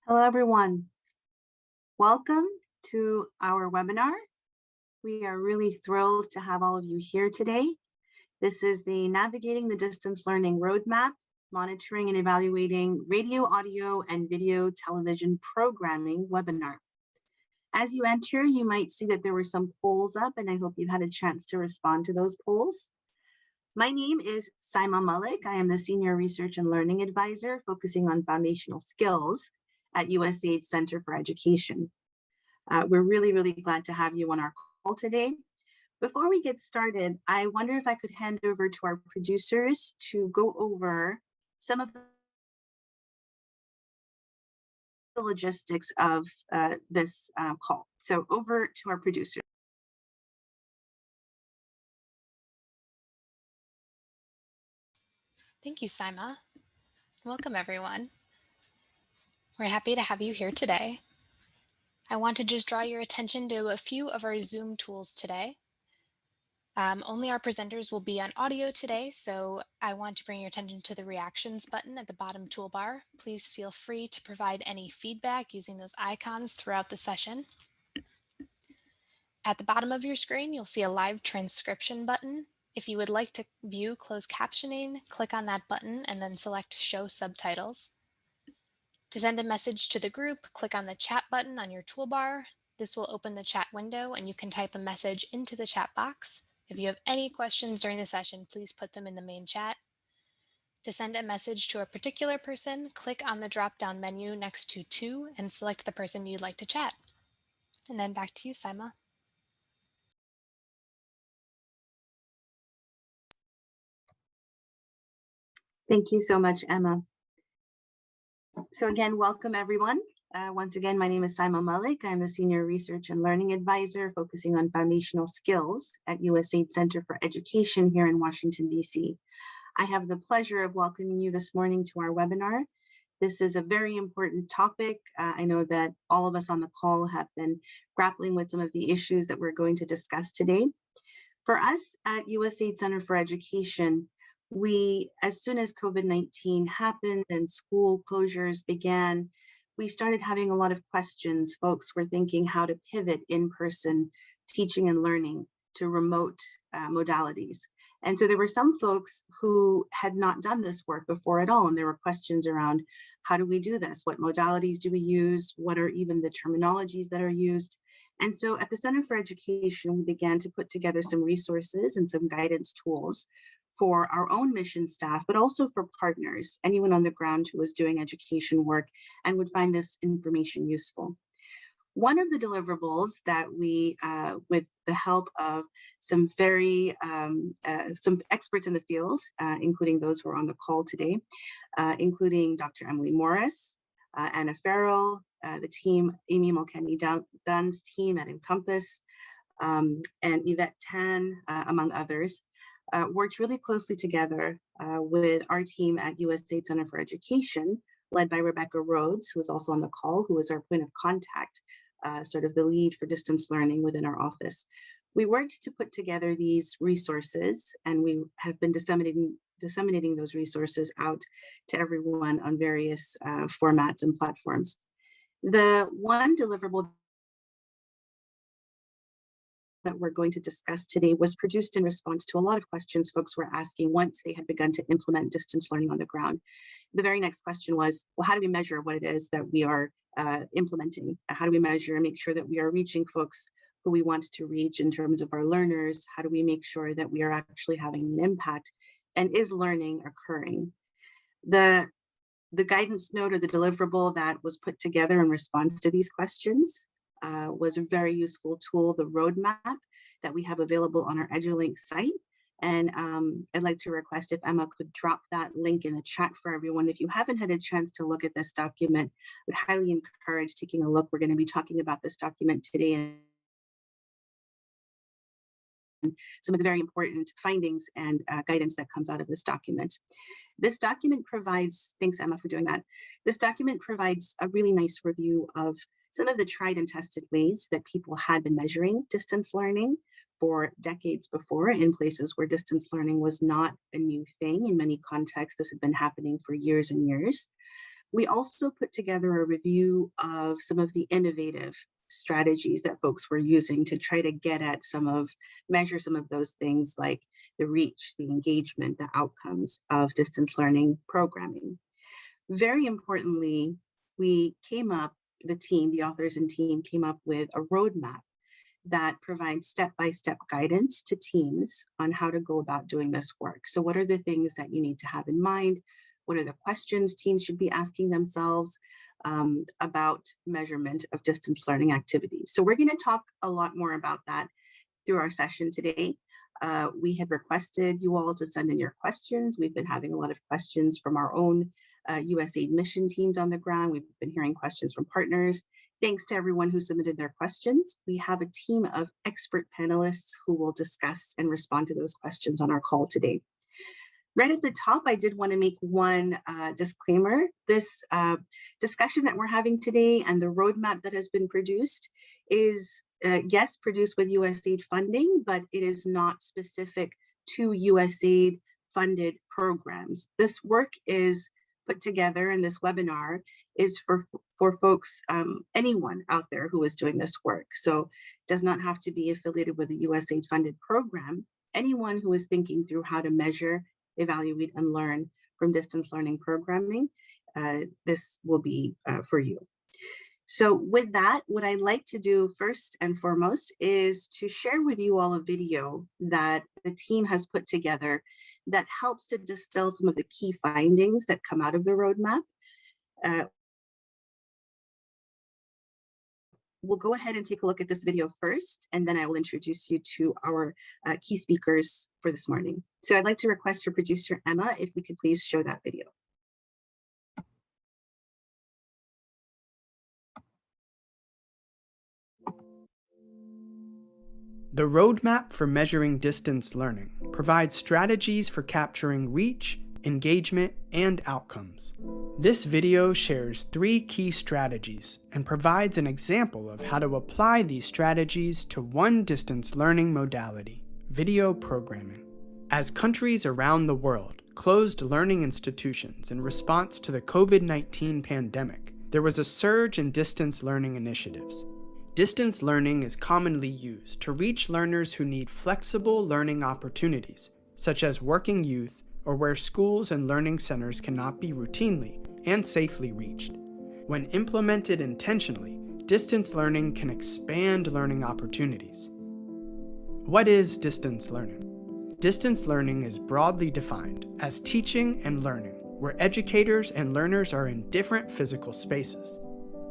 Hello, everyone. Welcome to our webinar. We are really thrilled to have all of you here today. This is the Navigating the Distance Learning Roadmap, Monitoring and Evaluating Radio, Audio, and Video Television Programming webinar. As you enter, you might see that there were some polls up, and I hope you've had a chance to respond to those polls. My name is Saima Malik. I am the Senior Research and Learning Advisor focusing on foundational skills at USAID Center for Education. We're really glad to have you on our call today. Before we get started, I wonder if I could hand over to our producers to go over some of the logistics of this call. So over to our producers. Thank you, Saima. Welcome, everyone. We're happy to have you here today. I want to just draw your attention to a few of our Zoom tools today. Only our presenters will be on audio today, so I want to bring your attention to the reactions button at the bottom toolbar. Please feel free to provide any feedback using those icons throughout the session. At the bottom of your screen, you'll see a live transcription button. If you would like to view closed captioning, click on that button and then select Show Subtitles. To send a message to the group, click on the chat button on your toolbar. This will open the chat window and you can type a message into the chat box. If you have any questions during the session, please put them in the main chat. To send a message to a particular person, click on the drop-down menu next to To and select the person you'd like to chat. And then back to you, Saima. Thank you so much, Emma. So again, welcome everyone. Once again, my name is Saima Malik. I'm the Senior Research and Learning Advisor focusing on foundational skills at USAID Center for Education here in Washington, DC. I have the pleasure of welcoming you this morning to our webinar. This is a very important topic. I know that all of us on the call have been grappling with some of the issues that we're going to discuss today. For us at USAID Center for Education, as soon as COVID-19 happened and school closures began, we started having a lot of questions. Folks were thinking how to pivot in-person teaching and learning to remote modalities. And so there were some folks who had not done this work before at all. And there were questions around, how do we do this? What modalities do we use? What are even the terminologies that are used? And so at the Center for Education, we began to put together some resources and some guidance tools for our own mission staff, but also for partners, anyone on the ground who was doing education work and would find this information useful. One of the deliverables that we, with the help of some some experts in the field, including those who are on the call today, including Dr. Emily Morris, Anna Farrell, the team, Amy Mulcahy-Dunn's team at Encompass, and Yvette Tan, among others, worked really closely together with our team at USAID Center for Education, led by Rebecca Rhodes, who was also on the call, who was our point of contact, sort of the lead for distance learning within our office. We worked to put together these resources, and we have been disseminating those resources out to everyone on various formats and platforms. The one deliverable that we're going to discuss today was produced in response to a lot of questions folks were asking once they had begun to implement distance learning on the ground. The very next question was, well, how do we measure what it is that we are implementing? How do we measure and make sure that we are reaching folks who we want to reach in terms of our learners? How do we make sure that we are actually having an impact? And is learning occurring? The guidance note or the deliverable that was put together in response to these questions was a very useful tool, the roadmap that we have available on our EduLink site. And I'd like to request if Emma could drop that link in the chat for everyone. If you haven't had a chance to look at this document, I would highly encourage taking a look. We're going to be talking about this document today and some of the very important findings and guidance that comes out of this document. This document provides, thanks Emma for doing that. This document provides a really nice review of some of the tried and tested ways that people had been measuring distance learning for decades before in places where distance learning was not a new thing. In many contexts, this had been happening for years and years. We also put together a review of some of the innovative strategies that folks were using to try to get at measure some of those things like the reach, the engagement, the outcomes of distance learning programming. Very importantly, the authors and team came up with a roadmap that provides step-by-step guidance to teams on how to go about doing this work. So what are the things that you need to have in mind? What are the questions teams should be asking themselves about measurement of distance learning activities? So we're going to talk a lot more about that through our session today. We had requested you all to send in your questions. We've been having a lot of questions from our own USAID mission teams on the ground. We've been hearing questions from partners. Thanks to everyone who submitted their questions. We have a team of expert panelists who will discuss and respond to those questions on our call today. Right at the top, I did want to make one disclaimer. This discussion that we're having today and the roadmap that has been produced is, yes, produced with USAID funding, but it is not specific to USAID funded programs. This work is put together, and this webinar is for folks, anyone out there who is doing this work. So it does not have to be affiliated with a USAID funded program. Anyone who is thinking through how to measure, evaluate, and learn from distance learning programming, this will be for you. So with that, what I'd like to do first and foremost is to share with you all a video that the team has put together that helps to distill some of the key findings that come out of the roadmap. We'll go ahead and take a look at this video first, and then I will introduce you to our key speakers for this morning. So I'd like to request your producer, Emma, if we could please show that video. The Roadmap for Measuring Distance Learning provides strategies for capturing reach, engagement, and outcomes. This video shares 3 key strategies and provides an example of how to apply these strategies to one distance learning modality, video programming. As countries around the world closed learning institutions in response to the COVID-19 pandemic, there was a surge in distance learning initiatives. Distance learning is commonly used to reach learners who need flexible learning opportunities, such as working youth or where schools and learning centers cannot be routinely and safely reached. When implemented intentionally, distance learning can expand learning opportunities. What is distance learning? Distance learning is broadly defined as teaching and learning, where educators and learners are in different physical spaces.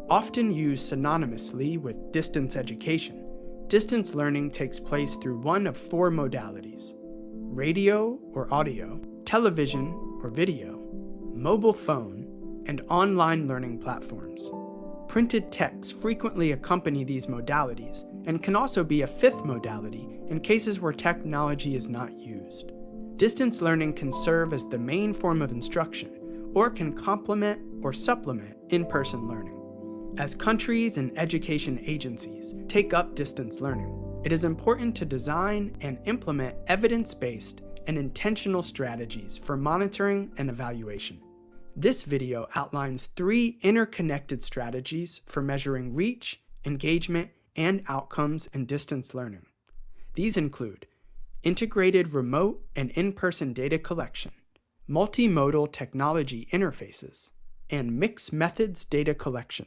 Often used synonymously with distance education, distance learning takes place through one of 4 modalities: radio or audio, television or video, mobile phone, and online learning platforms. Printed text frequently accompany these modalities and can also be a 5th modality in cases where technology is not used. Distance learning can serve as the main form of instruction or can complement or supplement in-person learning. As countries and education agencies take up distance learning, it is important to design and implement evidence-based and intentional strategies for monitoring and evaluation. This video outlines 3 interconnected strategies for measuring reach, engagement, and outcomes in distance learning. These include integrated remote and in-person data collection, multimodal technology interfaces, and mixed methods data collection.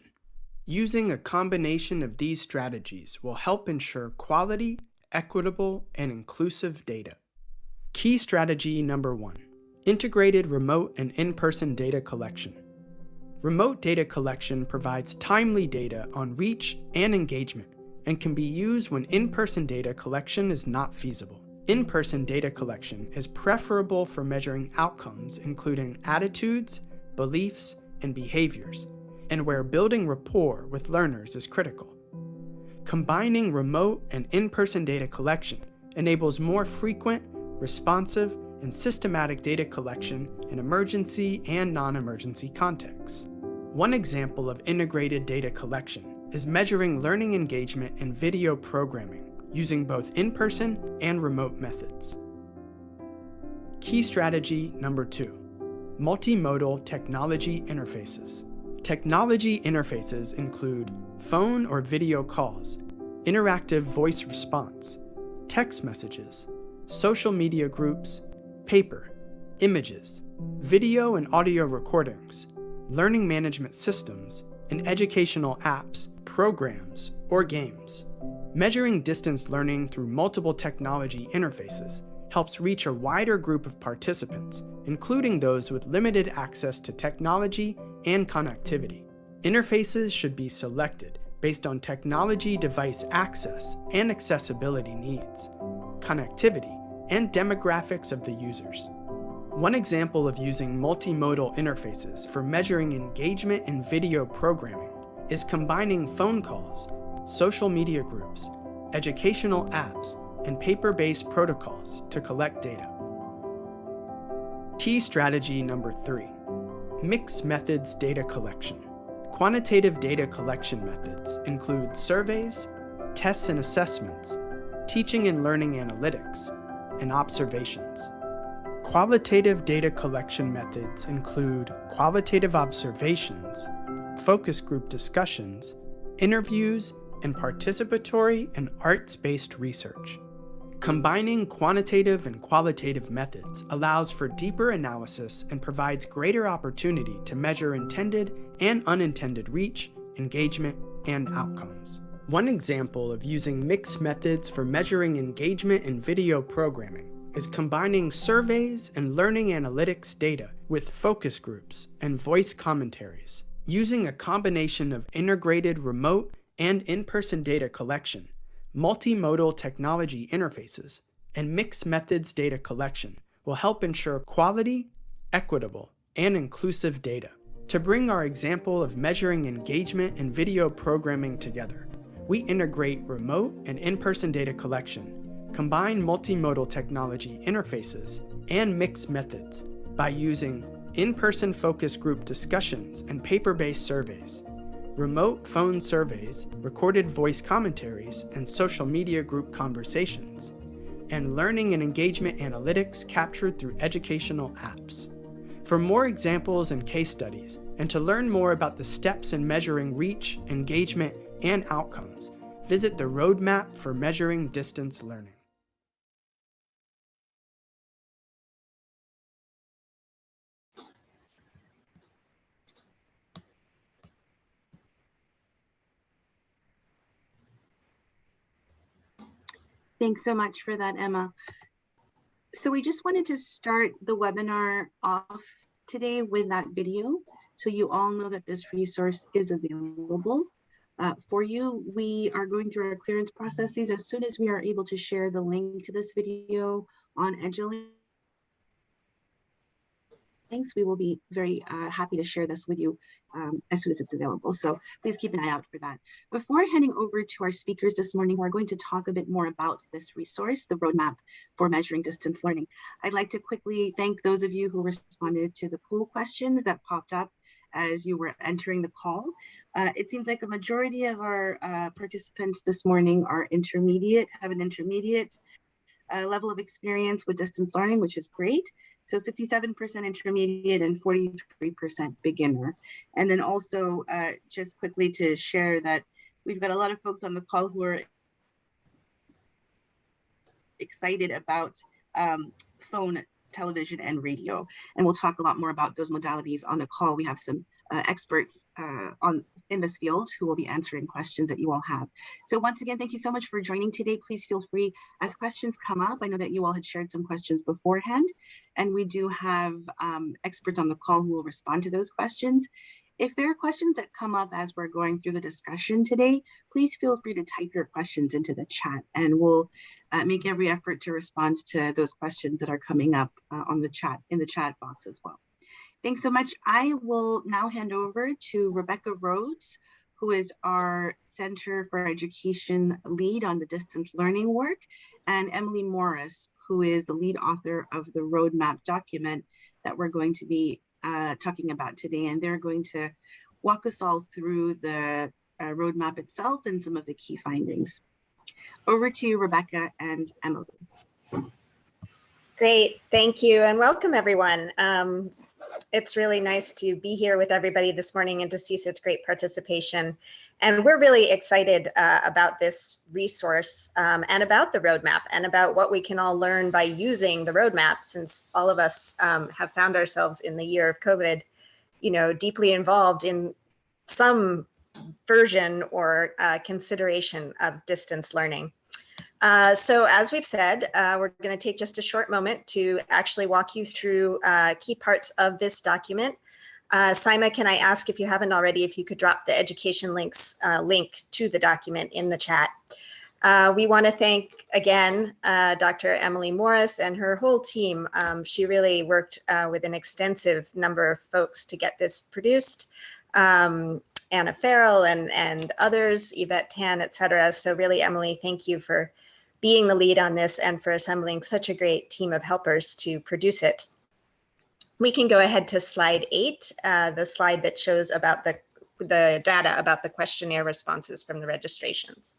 Using a combination of these strategies will help ensure quality, equitable, and inclusive data. Key strategy number 1, integrated remote and in-person data collection. Remote data collection provides timely data on reach and engagement and can be used when in-person data collection is not feasible. In-person data collection is preferable for measuring outcomes including attitudes, beliefs, and behaviors, and where building rapport with learners is critical. Combining remote and in-person data collection enables more frequent, responsive, and systematic data collection in emergency and non-emergency contexts. One example of integrated data collection is measuring learning engagement in video programming using both in-person and remote methods. Key strategy number 2, multimodal technology interfaces. Technology interfaces include phone or video calls, interactive voice response, text messages, social media groups, paper, images, video and audio recordings, learning management systems, and educational apps, programs, or games. Measuring distance learning through multiple technology interfaces helps reach a wider group of participants, including those with limited access to technology and connectivity. Interfaces should be selected based on technology device access and accessibility needs, connectivity, and demographics of the users. One example of using multimodal interfaces for measuring engagement in video programming is combining phone calls, social media groups, educational apps, and paper-based protocols to collect data. Key strategy number 3, mixed methods data collection. Quantitative data collection methods include surveys, tests and assessments, teaching and learning analytics, and observations. Qualitative data collection methods include qualitative observations, focus group discussions, interviews, and participatory and arts-based research. Combining quantitative and qualitative methods allows for deeper analysis and provides greater opportunity to measure intended and unintended reach, engagement, and outcomes. One example of using mixed methods for measuring engagement in video programming is combining surveys and learning analytics data with focus groups and voice commentaries. Using a combination of integrated remote and in-person data collection, multimodal technology interfaces, and mixed methods data collection will help ensure quality, equitable, and inclusive data. To bring our example of measuring engagement in video programming together, we integrate remote and in-person data collection, combine multimodal technology interfaces, and mixed methods by using in-person focus group discussions and paper-based surveys, remote phone surveys, recorded voice commentaries, and social media group conversations, and learning and engagement analytics captured through educational apps. For more examples and case studies, and to learn more about the steps in measuring reach, engagement, and outcomes, visit the Roadmap for Measuring Distance Learning. Thanks so much for that, Emma. So we just wanted to start the webinar off today with that video, so you all know that this resource is available for you. We are going through our clearance processes. As soon as we are able to share the link to this video on EduLink, we will be very happy to share this with you as soon as it's available. So please keep an eye out for that. Before handing over to our speakers this morning, we're going to talk a bit more about this resource, the Roadmap for Measuring Distance Learning. I'd like to quickly thank those of you who responded to the poll questions that popped up as you were entering the call. It seems like a majority of our participants this morning are intermediate, have an intermediate level of experience with distance learning, which is great. So 57% intermediate and 43% beginner. And then also just quickly to share that we've got a lot of folks on the call who are excited about phone, television, and radio. And we'll talk a lot more about those modalities on the call. We have some experts in this field who will be answering questions that you all have. So once again, thank you so much for joining today. Please feel free as questions come up. I know that you all had shared some questions beforehand, and we do have experts on the call who will respond to those questions. If there are questions that come up as we're going through the discussion today, please feel free to type your questions into the chat, and we'll make every effort to respond to those questions that are coming up on the chat, in the chat box as well. Thanks so much. I will now hand over to Rebecca Rhodes, who is our Center for Education lead on the distance learning work, and Emily Morris, who is the lead author of the roadmap document that we're going to be talking about today. And they're going to walk us all through the roadmap itself and some of the key findings. Over to you, Rebecca and Emily. Great, thank you, and welcome everyone. It's really nice to be here with everybody this morning and to see such great participation. And we're really excited about this resource and about the roadmap and about what we can all learn by using the roadmap, since all of us have found ourselves in the year of COVID, deeply involved in some version or consideration of distance learning. So as we've said, we're going to take just a short moment to actually walk you through key parts of this document. Saima, can I ask, if you haven't already, if you could drop the education links link to the document in the chat. We want to thank again Dr. Emily Morris and her whole team. She really worked with an extensive number of folks to get this produced. Anna Farrell and others, Yvette Tan, et cetera. So really, Emily, thank you for being the lead on this and for assembling such a great team of helpers to produce it. We can go ahead to slide 8, the slide that shows about the data about the questionnaire responses from the registrations.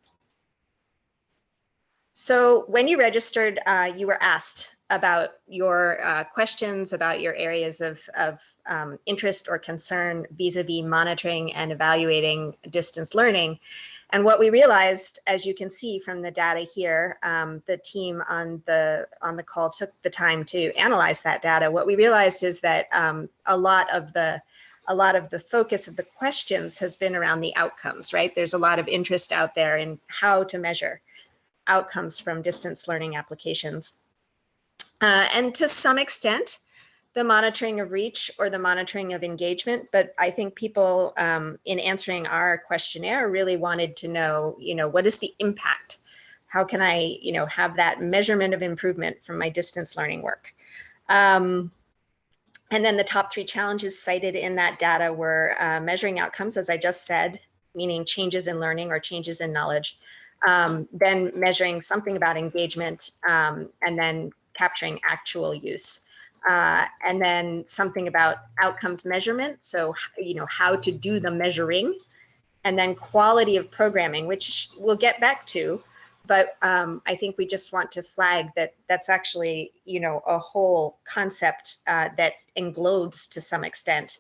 So when you registered, you were asked about your questions, about your areas of interest or concern vis-a-vis monitoring and evaluating distance learning. And what we realized, as you can see from the data here, the team on the call took the time to analyze that data. What we realized is that a lot of the focus of the questions has been around the outcomes, right? There's a lot of interest out there in how to measure outcomes from distance learning applications. And to some extent, the monitoring of reach or the monitoring of engagement, but I think people in answering our questionnaire really wanted to know, what is the impact? How can I, have that measurement of improvement from my distance learning work? And then the top 3 challenges cited in that data were measuring outcomes, as I just said, meaning changes in learning or changes in knowledge, then measuring something about engagement, and then capturing actual use. And then something about outcomes measurement, so how to do the measuring, and then quality of programming, which we'll get back to, but I think we just want to flag that that's actually a whole concept that englobes to some extent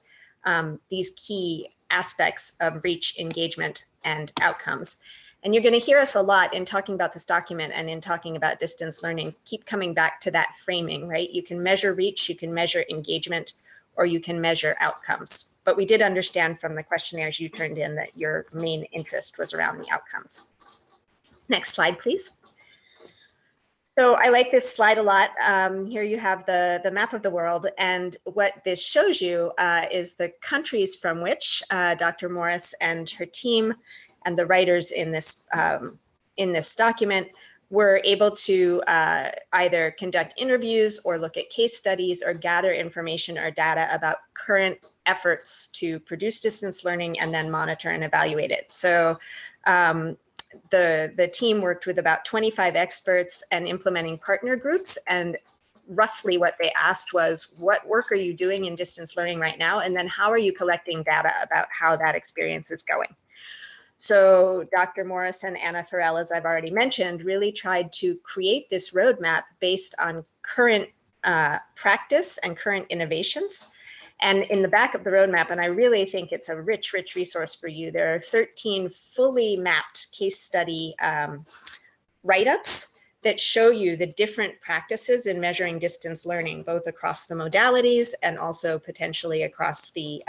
these key aspects of reach, engagement, and outcomes. And you're going to hear us a lot in talking about this document and in talking about distance learning, keep coming back to that framing, right? You can measure reach, you can measure engagement, or you can measure outcomes. But we did understand from the questionnaires you turned in that your main interest was around the outcomes. Next slide, please. So I like this slide a lot. Here you have the map of the world, and what this shows you is the countries from which Dr. Morris and her team and the writers in this document were able to either conduct interviews or look at case studies or gather information or data about current efforts to produce distance learning and then monitor and evaluate it. So the team worked with about 25 experts and implementing partner groups, and roughly what they asked was, what work are you doing in distance learning right now? And then how are you collecting data about how that experience is going? So Dr. Morris and Anna Farrell, as I've already mentioned, really tried to create this roadmap based on current practice and current innovations. And in the back of the roadmap, and I really think it's a rich, rich resource for you, there are 13 fully mapped case study write-ups that show you the different practices in measuring distance learning, both across the modalities and also potentially across the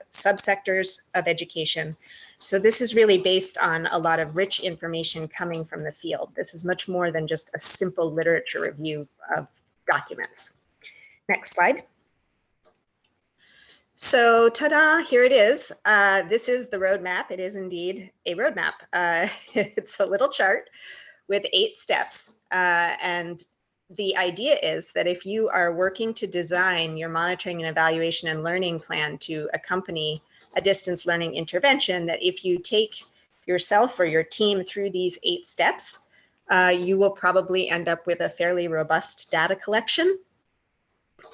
subsectors of education. So this is really based on a lot of rich information coming from the field. This is much more than just a simple literature review of documents. Next slide. So ta-da, here it is. This is the roadmap. It is indeed a roadmap. It's a little chart with 8 steps. And the idea is that if you are working to design your monitoring and evaluation and learning plan to accompany a distance learning intervention, that if you take yourself or your team through these 8 steps, you will probably end up with a fairly robust data collection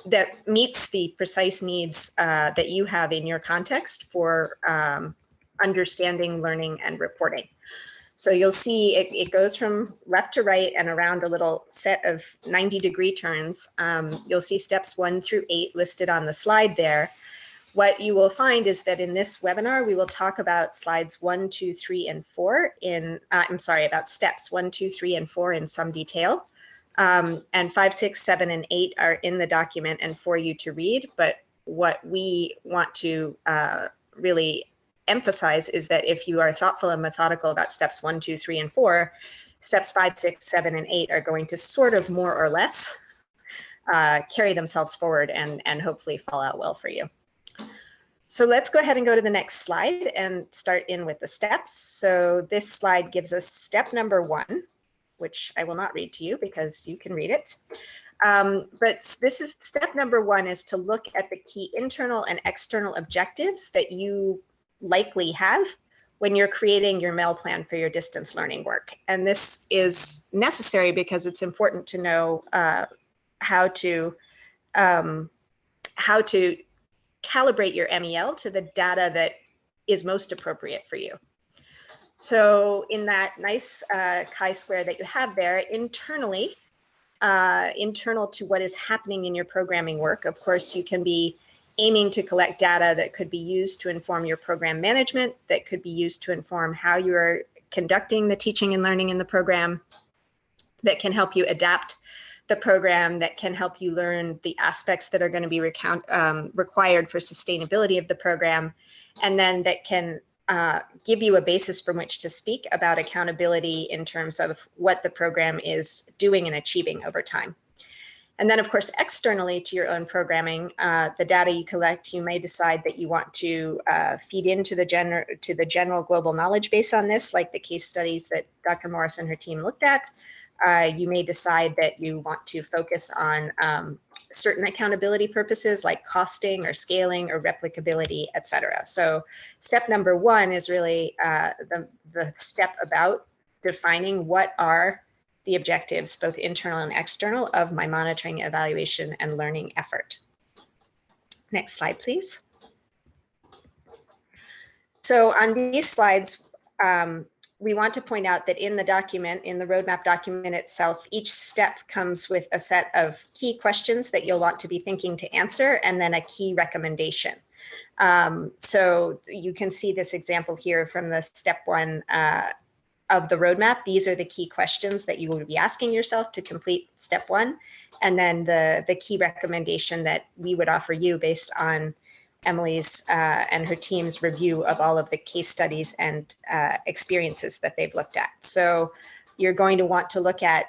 that meets the precise needs that you have in your context for understanding, learning, and reporting. So you'll see it goes from left to right and around a little set of 90-degree turns. You'll see steps 1 through 8 listed on the slide there. What you will find is that in this webinar, we will talk about slides 1, 2, 3, and 4 about steps 1, 2, 3, and 4 in some detail. And 5, 6, 7, and 8 are in the document and for you to read. But what we want to really emphasize is that if you are thoughtful and methodical about steps 1, 2, 3, and 4, steps 5, 6, 7, and 8 are going to sort of more or less carry themselves forward and hopefully fall out well for you. So let's go ahead and go to the next slide and start in with the steps. So this slide gives us step number 1, which I will not read to you because you can read it. But this is step number 1, is to look at the key internal and external objectives that you likely have when you're creating your MEL plan for your distance learning work. And this is necessary because it's important to know how to calibrate your MEL to the data that is most appropriate for you. So in that nice chi-square that you have there, internally, internal to what is happening in your programming work, of course, you can be aiming to collect data that could be used to inform your program management, that could be used to inform how you are conducting the teaching and learning in the program, that can help you adapt the program, that can help you learn the aspects that are going to be required for sustainability of the program, and then that can give you a basis from which to speak about accountability in terms of what the program is doing and achieving over time. And then, of course, externally to your own programming, the data you collect, you may decide that you want to feed into the general global knowledge base on this, like the case studies that Dr. Morris and her team looked at. You may decide that you want to focus on certain accountability purposes like costing or scaling or replicability, et cetera. So step number 1 is really the step about defining what are the objectives, both internal and external, of my monitoring, evaluation, and learning effort. Next slide, please. So on these slides, we want to point out that in the document, in the roadmap document itself, each step comes with a set of key questions that you'll want to be thinking to answer, and then a key recommendation. So you can see this example here from the step 1 of the roadmap. These are the key questions that you will be asking yourself to complete step 1. And then the key recommendation that we would offer you based on Emily's and her team's review of all of the case studies and experiences that they've looked at. So you're going to want to look at,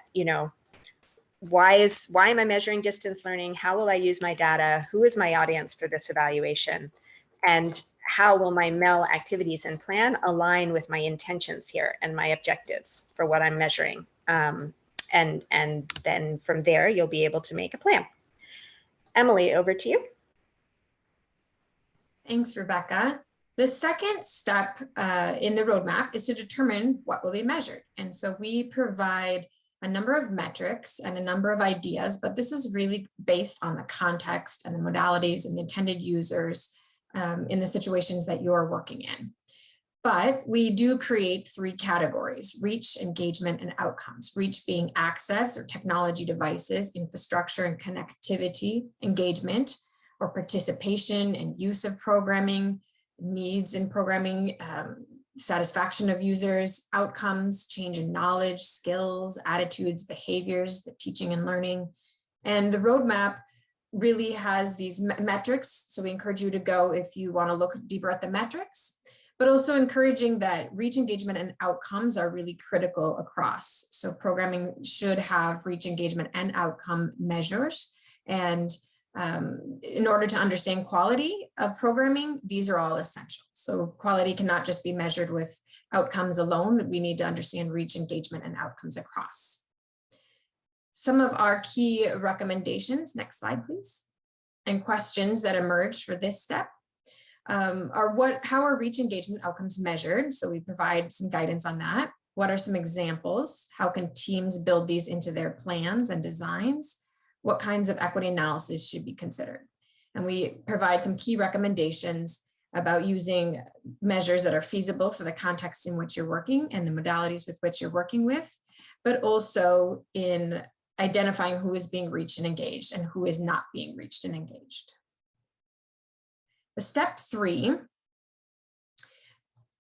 why am I measuring distance learning? How will I use my data? Who is my audience for this evaluation? And how will my MEL activities and plan align with my intentions here and my objectives for what I'm measuring? And then from there, you'll be able to make a plan. Emily, over to you. Thanks, Rebecca. The second step in the roadmap is to determine what will be measured. And so we provide a number of metrics and a number of ideas, but this is really based on the context and the modalities and the intended users in the situations that you're working in. But we do create 3 categories: reach, engagement, and outcomes. Reach being access or technology devices, infrastructure and connectivity, engagement or participation and use of programming, needs in programming, satisfaction of users, outcomes, change in knowledge, skills, attitudes, behaviors, the teaching and learning. And the roadmap really has these metrics. So we encourage you to go if you want to look deeper at the metrics, but also encouraging that reach, engagement, and outcomes are really critical across. So programming should have reach, engagement, and outcome measures. And in order to understand quality of programming, these are all essential. So quality cannot just be measured with outcomes alone. We need to understand reach, engagement, and outcomes across. Some of our key recommendations, next slide, please, and questions that emerge for this step are how are reach, engagement, outcomes measured? So we provide some guidance on that. What are some examples? How can teams build these into their plans and designs? What kinds of equity analysis should be considered? And we provide some key recommendations about using measures that are feasible for the context in which you're working and the modalities with which you're working with, but also in identifying who is being reached and engaged and who is not being reached and engaged. The step 3,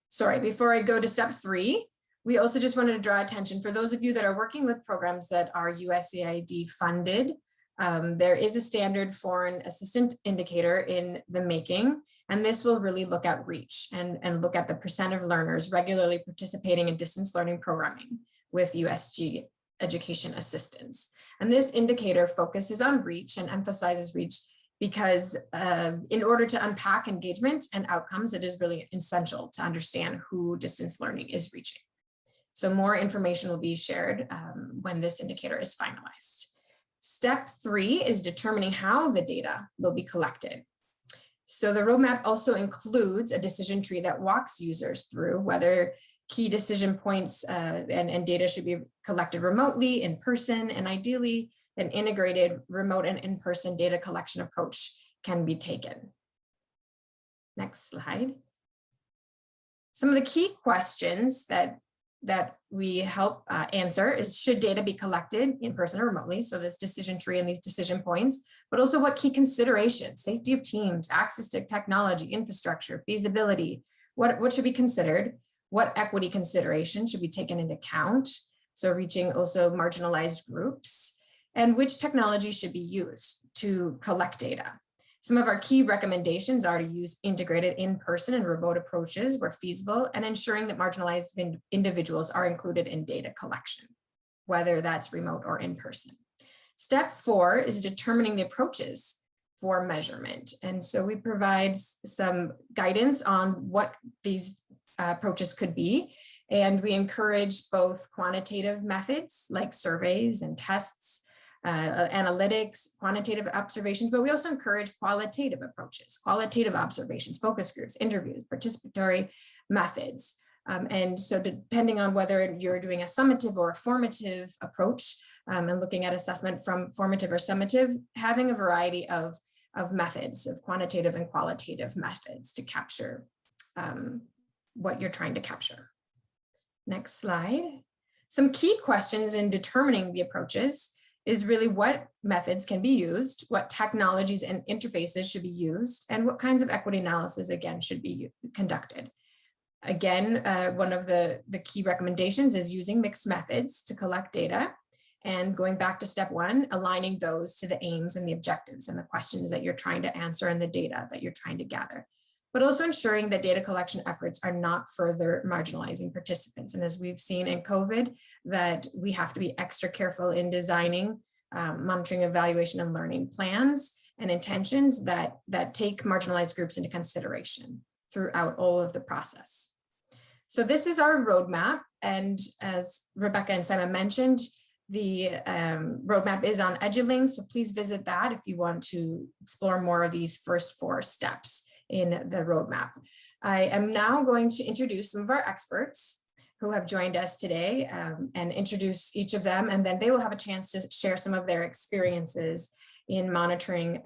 sorry, before I go to step 3, we also just wanted to draw attention for those of you that are working with programs that are USAID funded. There is a standard foreign assistant indicator in the making, and this will really look at reach and look at the % of learners regularly participating in distance learning programming with USG education assistance. And this indicator focuses on reach and emphasizes reach because in order to unpack engagement and outcomes, it is really essential to understand who distance learning is reaching. So more information will be shared when this indicator is finalized. Step 3 is determining how the data will be collected. So the roadmap also includes a decision tree that walks users through whether key decision points and data should be collected remotely, in person, and ideally an integrated remote and in-person data collection approach can be taken. Next slide. Some of the key questions that we help answer is, should data be collected in person or remotely? So this decision tree and these decision points, but also what key considerations, safety of teams, access to technology, infrastructure, feasibility, what should be considered? What equity considerations should be taken into account? So reaching also marginalized groups, and which technology should be used to collect data. Some of our key recommendations are to use integrated in-person and remote approaches where feasible, and ensuring that marginalized individuals are included in data collection, whether that's remote or in-person. Step 4 is determining the approaches for measurement. And so we provide some guidance on what these approaches could be. And we encourage both quantitative methods like surveys and tests, analytics, quantitative observations, but we also encourage qualitative approaches, qualitative observations, focus groups, interviews, participatory methods. And so depending on whether you're doing a summative or a formative approach and looking at assessment from formative or summative, having a variety of methods, of quantitative and qualitative methods to capture what you're trying to capture. Next slide. Some key questions in determining the approaches is really what methods can be used, what technologies and interfaces should be used, and what kinds of equity analysis, again, should be conducted. Again, one of the key recommendations is using mixed methods to collect data, and going back to step 1, aligning those to the aims and the objectives and the questions that you're trying to answer and the data that you're trying to gather, but also ensuring that data collection efforts are not further marginalizing participants. And as we've seen in COVID, that we have to be extra careful in designing monitoring, evaluation, and learning plans and intentions that take marginalized groups into consideration throughout all of the process. So this is our roadmap. And as Rebecca and Simon mentioned, the roadmap is on EduLink, so please visit that if you want to explore more of these first 4 steps in the roadmap. I am now going to introduce some of our experts who have joined us today and introduce each of them, and then they will have a chance to share some of their experiences in monitoring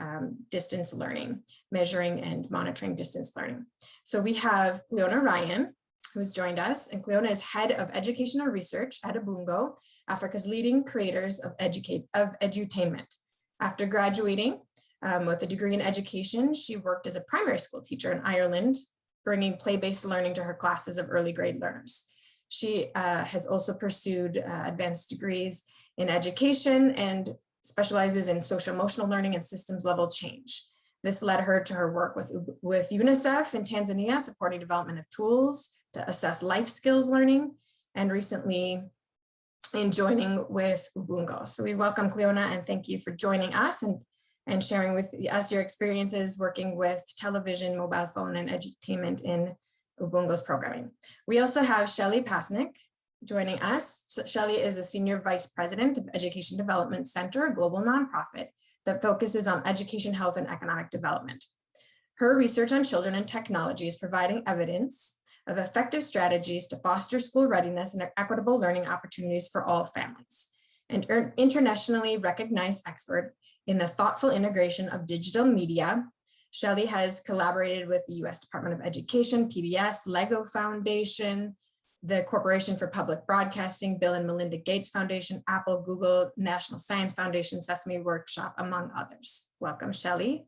distance learning, measuring and monitoring distance learning. So we have Cleona Ryan, who's joined us, and Cleona is head of educational research at Ubungo, Africa's leading creators of edutainment. After graduating with a degree in education, she worked as a primary school teacher in Ireland, bringing play-based learning to her classes of early grade learners. She has also pursued advanced degrees in education and specializes in social emotional learning and systems level change. This led her to her work with UNICEF in Tanzania, supporting development of tools to assess life skills learning, and recently in joining with Ubungo. So we welcome Cleona and thank you for joining us and sharing with us your experiences working with television, mobile phone, and edutainment in Ubungo's programming. We also have Shelley Pasnick joining us. So Shelley is a Senior Vice President of Education Development Center, a global nonprofit that focuses on education, health, and economic development. Her research on children and technology is providing evidence of effective strategies to foster school readiness and equitable learning opportunities for all families, and internationally recognized expert in the thoughtful integration of digital media. Shelley has collaborated with the US Department of Education, PBS, Lego Foundation, the Corporation for Public Broadcasting, Bill and Melinda Gates Foundation, Apple, Google, National Science Foundation, Sesame Workshop, among others. Welcome, Shelley.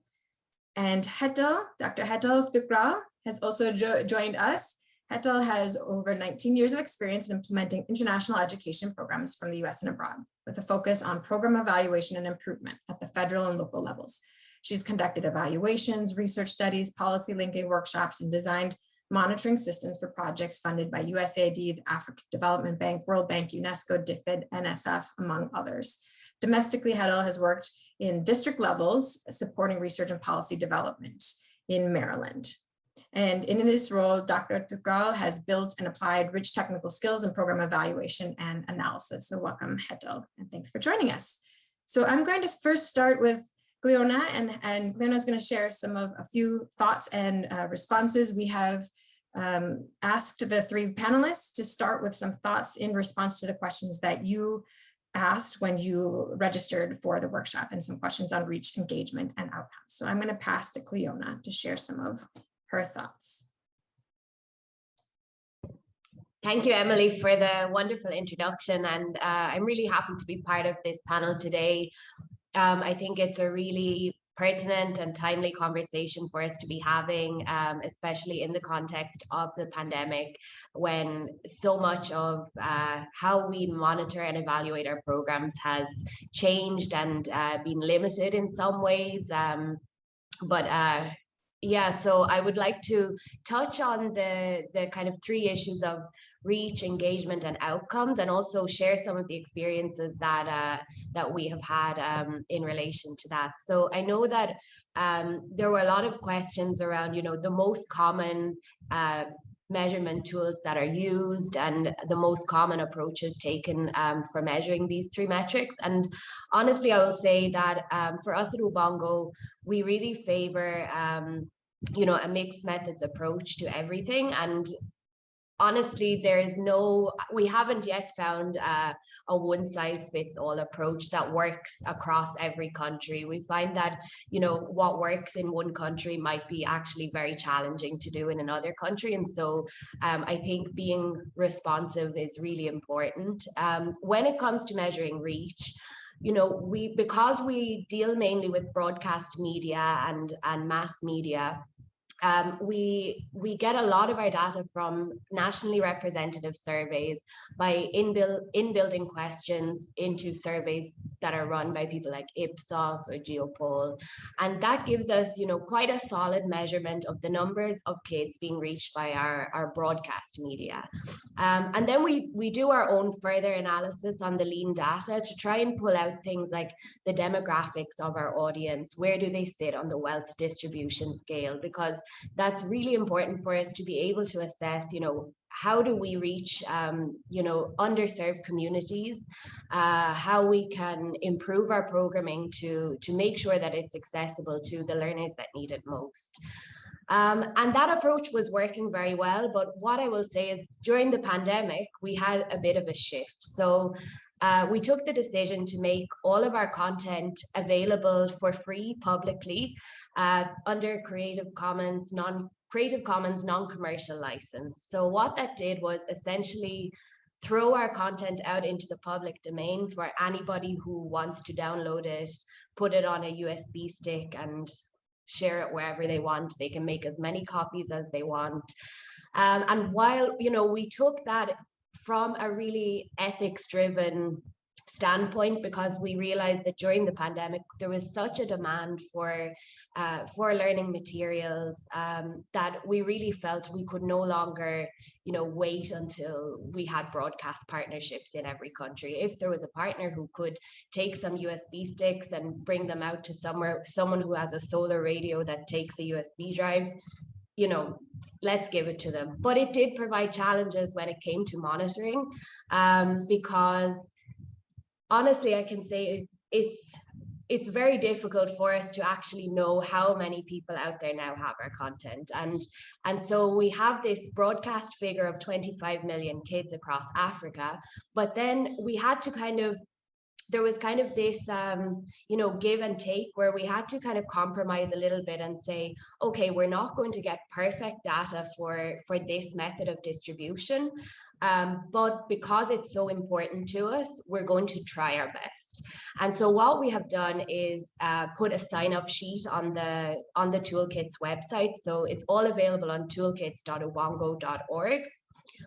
And Hetal, Dr. Hetal Thukral has also joined us. Hetal has over 19 years of experience in implementing international education programs from the US and abroad, with a focus on program evaluation and improvement at the federal and local levels. She's conducted evaluations, research studies, policy linking workshops, and designed monitoring systems for projects funded by USAID, the African Development Bank, World Bank, UNESCO, DFID, NSF, among others. Domestically, Hetal has worked in district levels, supporting research and policy development in Maryland. And in this role, Dr. Thukral has built and applied rich technical skills in program evaluation and analysis. So welcome, Hetal, and thanks for joining us. So I'm going to first start with Gliona, and Gliona is going to share a few thoughts and responses. We have asked the three panelists to start with some thoughts in response to the questions that you asked when you registered for the workshop, and some questions on reach, engagement, and outcomes. So I'm going to pass to Gliona to share some of her thoughts. Thank you, Emily, for the wonderful introduction, and I'm really happy to be part of this panel today. I think it's a really pertinent and timely conversation for us to be having, especially in the context of the pandemic, when so much of how we monitor and evaluate our programs has changed and been limited in some ways. Yeah, so I would like to touch on the kind of three issues of reach, engagement, and outcomes, and also share some of the experiences that that we have had in relation to that. So I know that there were a lot of questions around, the most common measurement tools that are used and the most common approaches taken for measuring these three metrics. And honestly, I will say that for us at Ubongo, we really favor a mixed methods approach to everything. And honestly, we haven't yet found a one-size-fits-all approach that works across every country. We find that, what works in one country might be actually very challenging to do in another country. And so I think being responsive is really important. When it comes to measuring reach, because we deal mainly with broadcast media and mass media, we get a lot of our data from nationally representative surveys by inbuilding questions into surveys that are run by people like Ipsos or Geopol. And that gives us, quite a solid measurement of the numbers of kids being reached by our broadcast media. And then we do our own further analysis on the lean data to try and pull out things like the demographics of our audience. Where do they sit on the wealth distribution scale? Because that's really important for us to be able to assess, how do we reach, underserved communities, how we can improve our programming to make sure that it's accessible to the learners that need it most. And that approach was working very well. But what I will say is during the pandemic, we had a bit of a shift. So we took the decision to make all of our content available for free publicly under Creative Commons non-commercial license. So what that did was essentially throw our content out into the public domain for anybody who wants to download it, put it on a USB stick and share it wherever they want. They can make as many copies as they want. And while, we took that from a really ethics-driven standpoint, because we realized that during the pandemic there was such a demand for learning materials that we really felt we could no longer wait until we had broadcast partnerships in every country. If there was a partner who could take some USB sticks and bring them out to someone who has a solar radio that takes a USB drive, let's give it to them. But it did provide challenges when it came to monitoring, because honestly, I can say it's very difficult for us to actually know how many people out there now have our content. And so we have this broadcast figure of 25 million kids across Africa, but then we had to kind of there was kind of this, give and take where we had to kind of compromise a little bit and say, okay, we're not going to get perfect data for this method of distribution. But because it's so important to us, we're going to try our best. And so what we have done is put a sign-up sheet on the Toolkits website. So it's all available on toolkits.ubongo.org.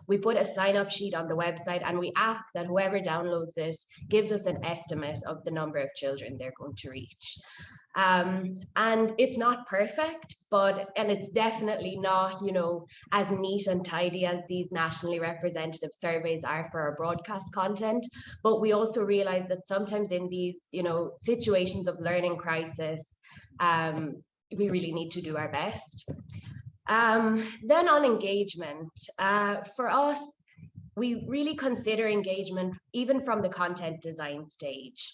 We put a sign-up sheet on the website, and we ask that whoever downloads it gives us an estimate of the number of children they're going to reach. And it's not perfect, and it's definitely not, as neat and tidy as these nationally representative surveys are for our broadcast content. But we also realize that sometimes in these, situations of learning crisis, we really need to do our best. Then on engagement, for us, we really consider engagement even from the content design stage.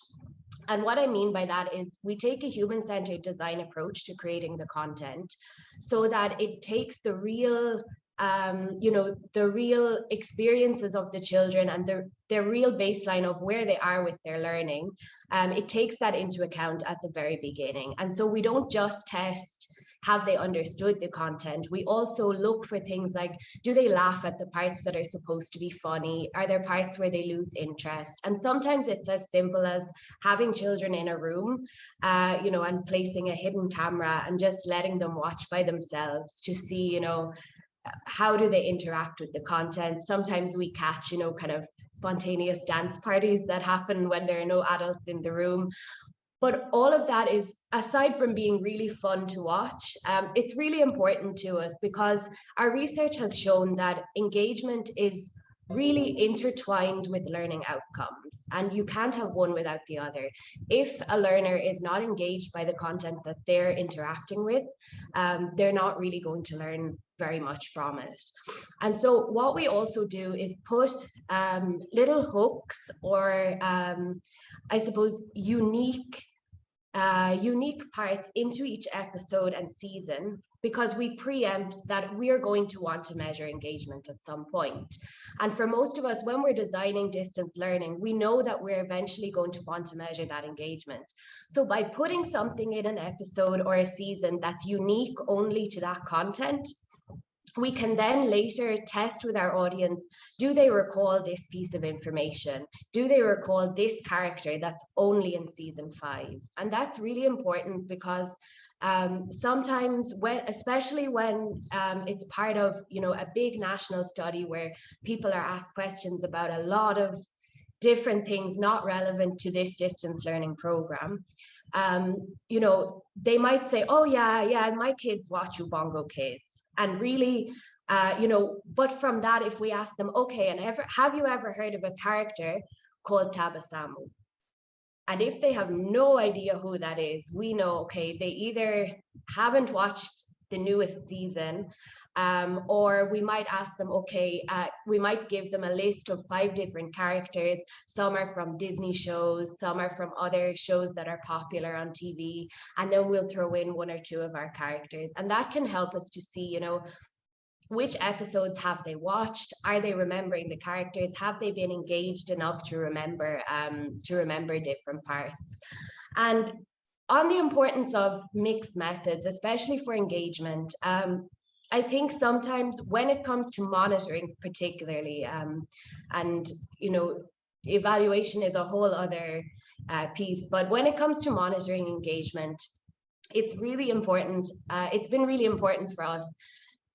And what I mean by that is we take a human-centered design approach to creating the content so that it takes the real, the real experiences of the children and their real baseline of where they are with their learning. It takes that into account at the very beginning. And so we don't just test, have they understood the content? We also look for things like, do they laugh at the parts that are supposed to be funny? Are there parts where they lose interest? And sometimes it's as simple as having children in a room, and placing a hidden camera and just letting them watch by themselves to see, how do they interact with the content? Sometimes we catch, kind of spontaneous dance parties that happen when there are no adults in the room. But all of that is, aside from being really fun to watch, it's really important to us because our research has shown that engagement is really intertwined with learning outcomes, and you can't have one without the other. If a learner is not engaged by the content that they're interacting with, they're not really going to learn very much from it. And so what we also do is put little hooks or I suppose unique parts into each episode and season, because we preempt that we're going to want to measure engagement at some point. And for most of us, when we're designing distance learning, we know that we're eventually going to want to measure that engagement. So by putting something in an episode or a season that's unique only to that content, we can then later test with our audience, do they recall this piece of information? Do they recall this character that's only in season 5? And that's really important because sometimes especially when it's part of, a big national study where people are asked questions about a lot of different things not relevant to this distance learning program, they might say, oh yeah, my kids watch Ubongo Kids. And really, but from that, if we ask them, okay, and have you ever heard of a character called Tabasamu? And if they have no idea who that is, we know, okay, they either haven't watched the newest season, or we might ask them, okay, we might give them a list of 5 different characters. Some are from Disney shows, some are from other shows that are popular on TV, and then we'll throw in 1 or 2 of our characters. And that can help us to see, which episodes have they watched? Are they remembering the characters? Have they been engaged enough to remember different parts? And on the importance of mixed methods, especially for engagement, I think sometimes when it comes to monitoring particularly, and evaluation is a whole other piece, but when it comes to monitoring engagement, it's really important. It's been really important for us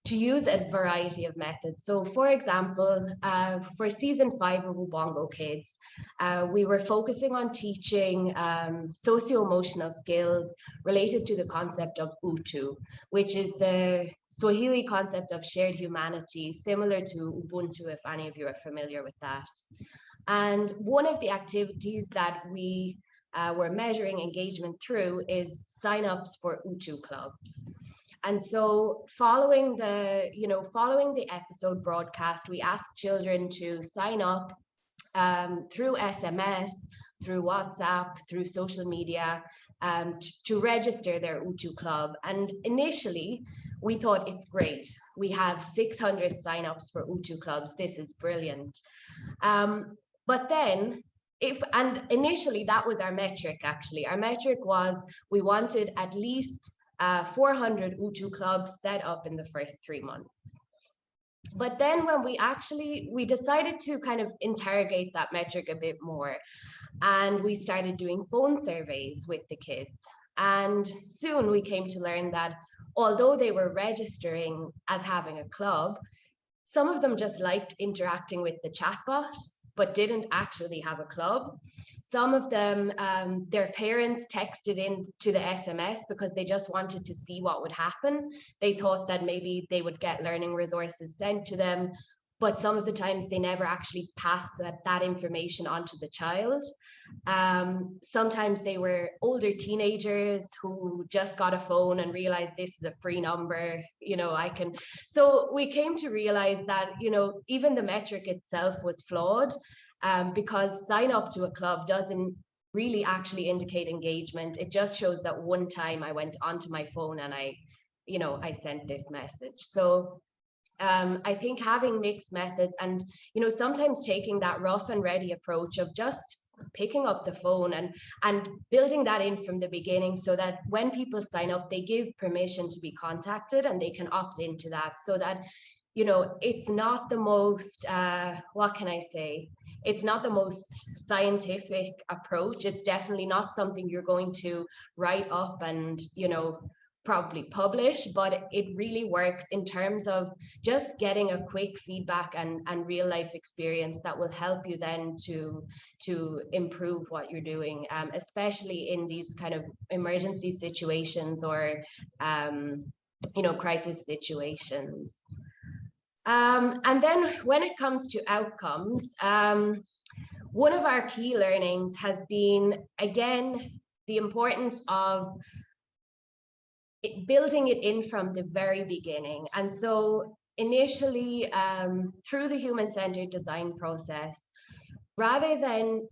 to use a variety of methods. So for example, for season 5 of Ubongo Kids, we were focusing on teaching socio-emotional skills related to the concept of Utu, which is the Swahili concept of shared humanity, similar to Ubuntu, if any of you are familiar with that. And one of the activities that we were measuring engagement through is signups for Utu clubs. And so following the episode broadcast, we asked children to sign up through SMS, through WhatsApp, through social media, to register their Utu club. And initially, we thought it's great. We have 600 signups for Utu clubs. This is brilliant. But then and initially that was our metric. Actually, our metric was we wanted at least 400 Utu clubs set up in the first 3 months. But then when we decided to kind of interrogate that metric a bit more, and we started doing phone surveys with the kids. And soon we came to learn that although they were registering as having a club, some of them just liked interacting with the chatbot, but didn't actually have a club. Some of them, their parents texted in to the SMS because they just wanted to see what would happen. They thought that maybe they would get learning resources sent to them, but some of the times they never actually passed that information on to the child. Sometimes they were older teenagers who just got a phone and realized this is a free number, So we came to realize that, even the metric itself was flawed, because sign up to a club doesn't really actually indicate engagement. It just shows that one time I went onto my phone and I sent this message. So I think having mixed methods and, sometimes taking that rough and ready approach of just picking up the phone and building that in from the beginning, so that when people sign up, they give permission to be contacted and they can opt into that, so that, it's not the most, what can I say? It's not the most scientific approach. It's definitely not something you're going to write up and, probably publish, but it really works in terms of just getting a quick feedback and real life experience that will help you then to improve what you're doing, especially in these kind of emergency situations or crisis situations. And then when it comes to outcomes, one of our key learnings has been, again, the importance of building it in from the very beginning. And so initially, through the human-centered design process, rather than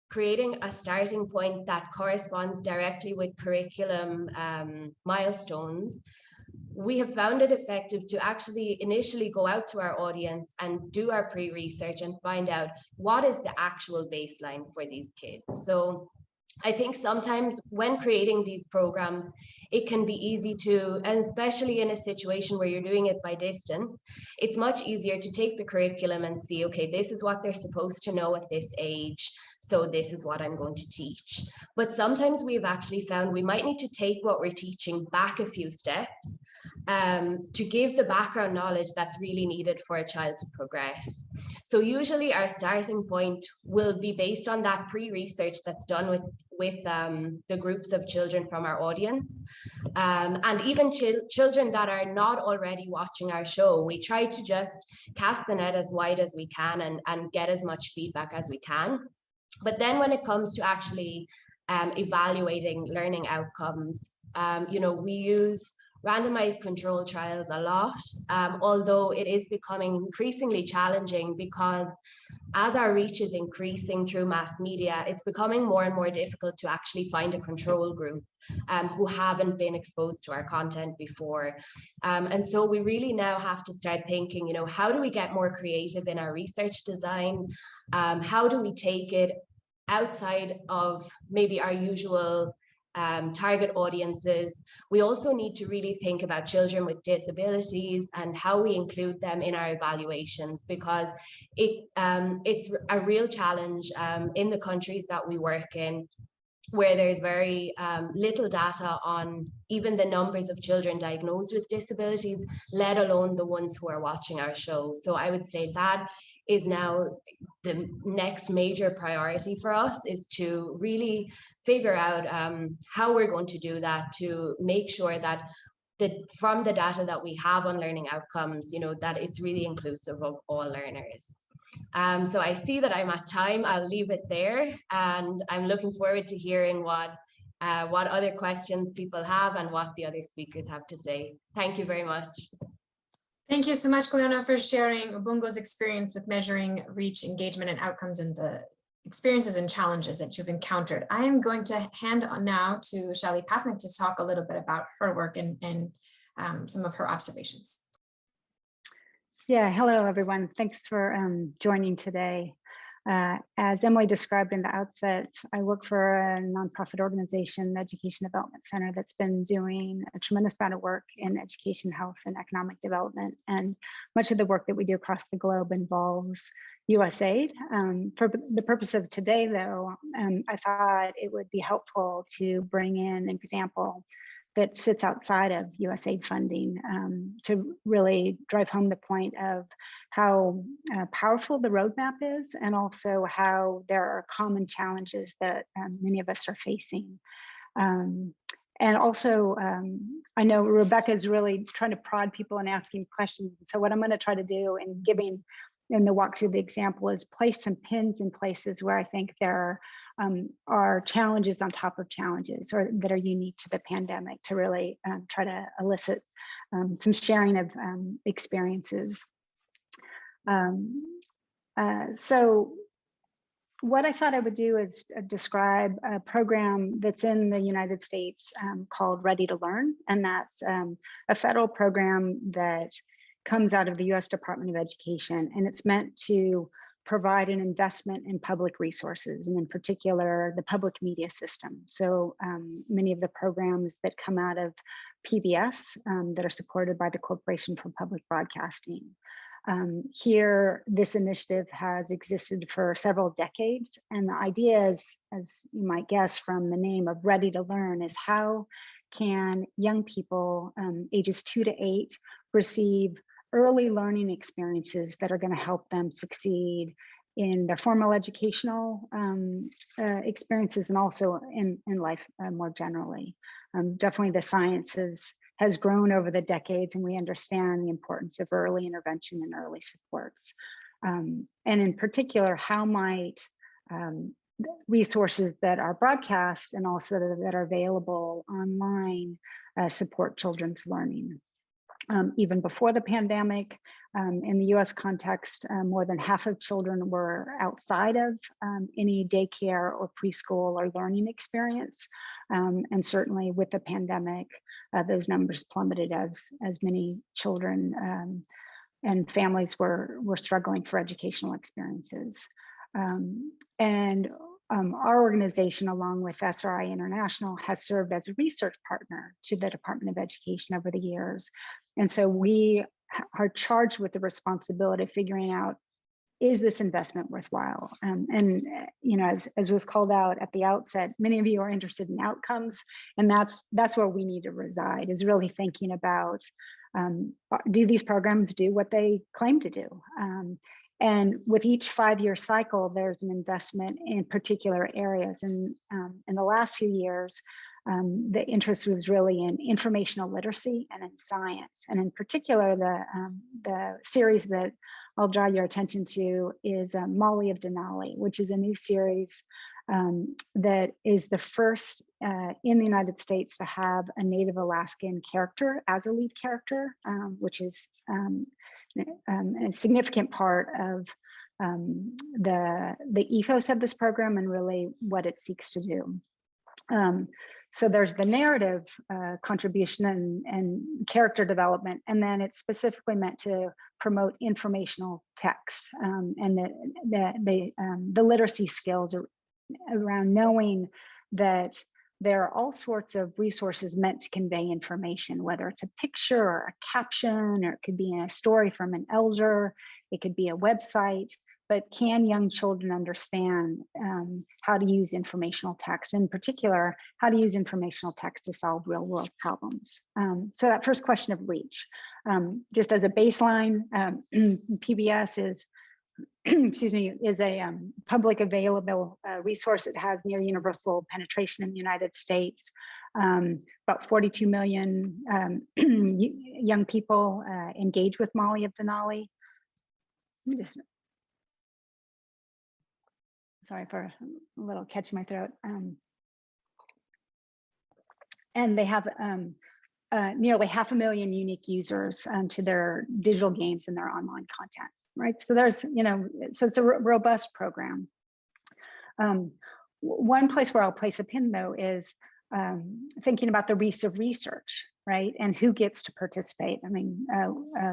creating a starting point that corresponds directly with curriculum milestones, we have found it effective to actually initially go out to our audience and do our pre-research and find out what is the actual baseline for these kids. So I think sometimes when creating these programs, it can be easy to, and especially in a situation where you're doing it by distance, it's much easier to take the curriculum and see, okay, this is what they're supposed to know at this age, so this is what I'm going to teach. But sometimes we've actually found we might need to take what we're teaching back a few steps to give the background knowledge that's really needed for a child to progress. So usually our starting point will be based on that pre-research that's done with the groups of children from our audience. And even children that are not already watching our show, we try to just cast the net as wide as we can and get as much feedback as we can. But then when it comes to actually evaluating learning outcomes, we use randomized control trials a lot, although it is becoming increasingly challenging because as our reach is increasing through mass media, it's becoming more and more difficult to actually find a control group who haven't been exposed to our content before. And so we really now have to start thinking, how do we get more creative in our research design? How do we take it outside of maybe our usual target audiences? We also need to really think about children with disabilities and how we include them in our evaluations, because it's a real challenge in the countries that we work in, where there's very little data on even the numbers of children diagnosed with disabilities, let alone the ones who are watching our show. So I would say that is now the next major priority for us, is to really figure out how we're going to do that, to make sure that from the data that we have on learning outcomes, that it's really inclusive of all learners. So I see that I'm at time. I'll leave it there, and I'm looking forward to hearing what other questions people have and what the other speakers have to say. Thank you very much. Thank you so much, Cleona, for sharing Ubungo's experience with measuring reach, engagement, and outcomes, and the experiences and challenges that you've encountered. I am going to hand on now to Shali Pasnik to talk a little bit about her work and some of her observations. Yeah, hello everyone. Thanks for joining today. As Emily described in the outset, I work for a nonprofit organization, the Education Development Center, that's been doing a tremendous amount of work in education, health, and economic development. And much of the work that we do across the globe involves USAID. For the purpose of today, though, I thought it would be helpful to bring in an example that sits outside of USAID funding to really drive home the point of how powerful the roadmap is, and also how there are common challenges that many of us are facing. And also, I know Rebecca is really trying to prod people and asking questions. So what I'm going to try to do in giving in the walk through the example is place some pins in places where I think there are challenges on top of challenges, or that are unique to the pandemic, to really try to elicit some sharing of experiences. So what I thought I would do is describe a program that's in the United States called Ready to Learn. And that's a federal program that comes out of the US Department of Education, and it's meant to provide an investment in public resources, and in particular, the public media system. So many of the programs that come out of PBS that are supported by the Corporation for Public Broadcasting. Here, this initiative has existed for several decades, and the idea is, as you might guess from the name of Ready to Learn, is how can young people ages 2 to 8 receive early learning experiences that are going to help them succeed in their formal educational experiences, and also in life more generally. Definitely the science has grown over the decades, and we understand the importance of early intervention and early supports. And in particular, how might resources that are broadcast and also that are available online support children's learning. Even before the pandemic, in the US context, more than half of children were outside of any daycare or preschool or learning experience. And certainly with the pandemic, those numbers plummeted as many children and families were struggling for educational experiences. Our organization, along with SRI International, has served as a research partner to the Department of Education over the years. And so we are charged with the responsibility of figuring out, is this investment worthwhile? And you know, as was called out at the outset, many of you are interested in outcomes, and that's where we need to reside, is really thinking about, do these programs do what they claim to do? And with each 5-year cycle, there's an investment in particular areas. And in the last few years, the interest was really in informational literacy and in science. And in particular, the series that I'll draw your attention to is Molly of Denali, which is a new series that is the first in the United States to have a Native Alaskan character as a lead character, which is a significant part of the ethos of this program and really what it seeks to do. So there's the narrative contribution and character development, and then it's specifically meant to promote informational text and the literacy skills around knowing that there are all sorts of resources meant to convey information, whether it's a picture or a caption, or it could be a story from an elder, it could be a website, but can young children understand how to use informational text, in particular, how to use informational text to solve real world problems? So that first question of reach, just as a baseline, PBS is, excuse me, is a public available resource that has near universal penetration in the United States. About 42 million young people engage with Molly of Denali. Let me just, sorry for a little catch in my throat. And they have nearly 500,000 unique users to their digital games and their online content. Right, so there's, you know, so it's a robust program. One place where I'll place a pin, though, is thinking about the reach of research. right? And who gets to participate? I mean,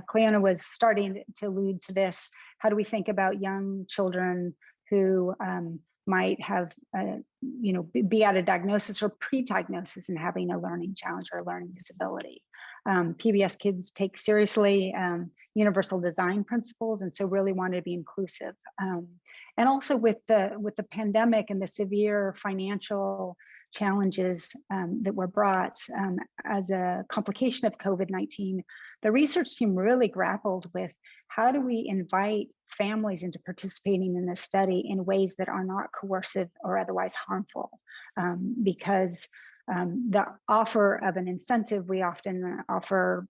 Cleona was starting to allude to this. How do we think about young children who might have, be at a diagnosis or pre-diagnosis and having a learning challenge or a learning disability? PBS kids take seriously universal design principles, and so really wanted to be inclusive. And also with the pandemic and the severe financial challenges that were brought as a complication of COVID-19, the research team really grappled with how do we invite families into participating in this study in ways that are not coercive or otherwise harmful, because the offer of an incentive, we often offer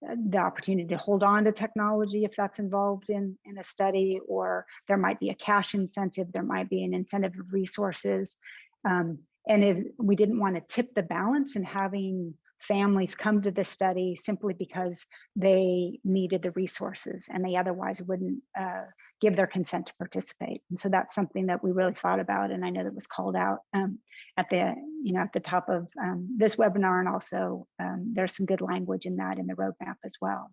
the opportunity to hold on to technology if that's involved in a study, or there might be a cash incentive, there might be an incentive of resources. And if we didn't want to tip the balance in having families come to the study simply because they needed the resources and they otherwise wouldn't give their consent to participate. And so that's something that we really thought about, and I know that was called out at the top of this webinar, and also there's some good language in that in the roadmap as well.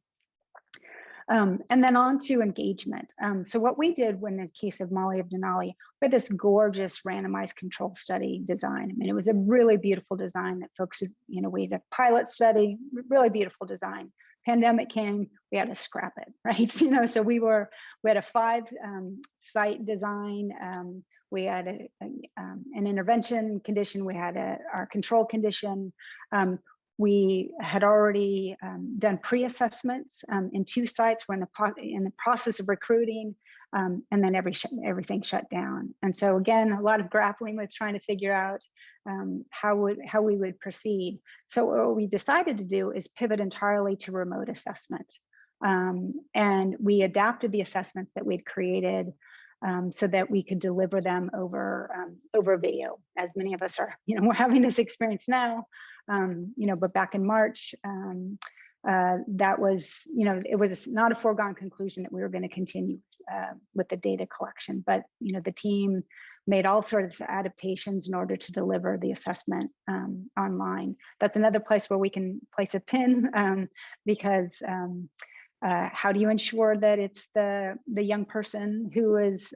And then on to engagement. So what we did when the case of Molly of Denali, we had this gorgeous randomized control study design. I mean, it was a really beautiful design that folks, we had a pilot study, really beautiful design. Pandemic came, we had to scrap it, right? So we had a 5 site design. We had an intervention condition. We had our control condition. We had already done pre-assessments in 2 sites. We're in the process of recruiting, and then everything shut down. And so again, a lot of grappling with trying to figure out how we would proceed. So what we decided to do is pivot entirely to remote assessment, and we adapted the assessments that we'd created so that we could deliver them over video, as many of us are, we're having this experience now. But back in March, that was, it was not a foregone conclusion that we were going to continue with the data collection, but, the team made all sorts of adaptations in order to deliver the assessment online. That's another place where we can place a pin, because how do you ensure that it's the young person who is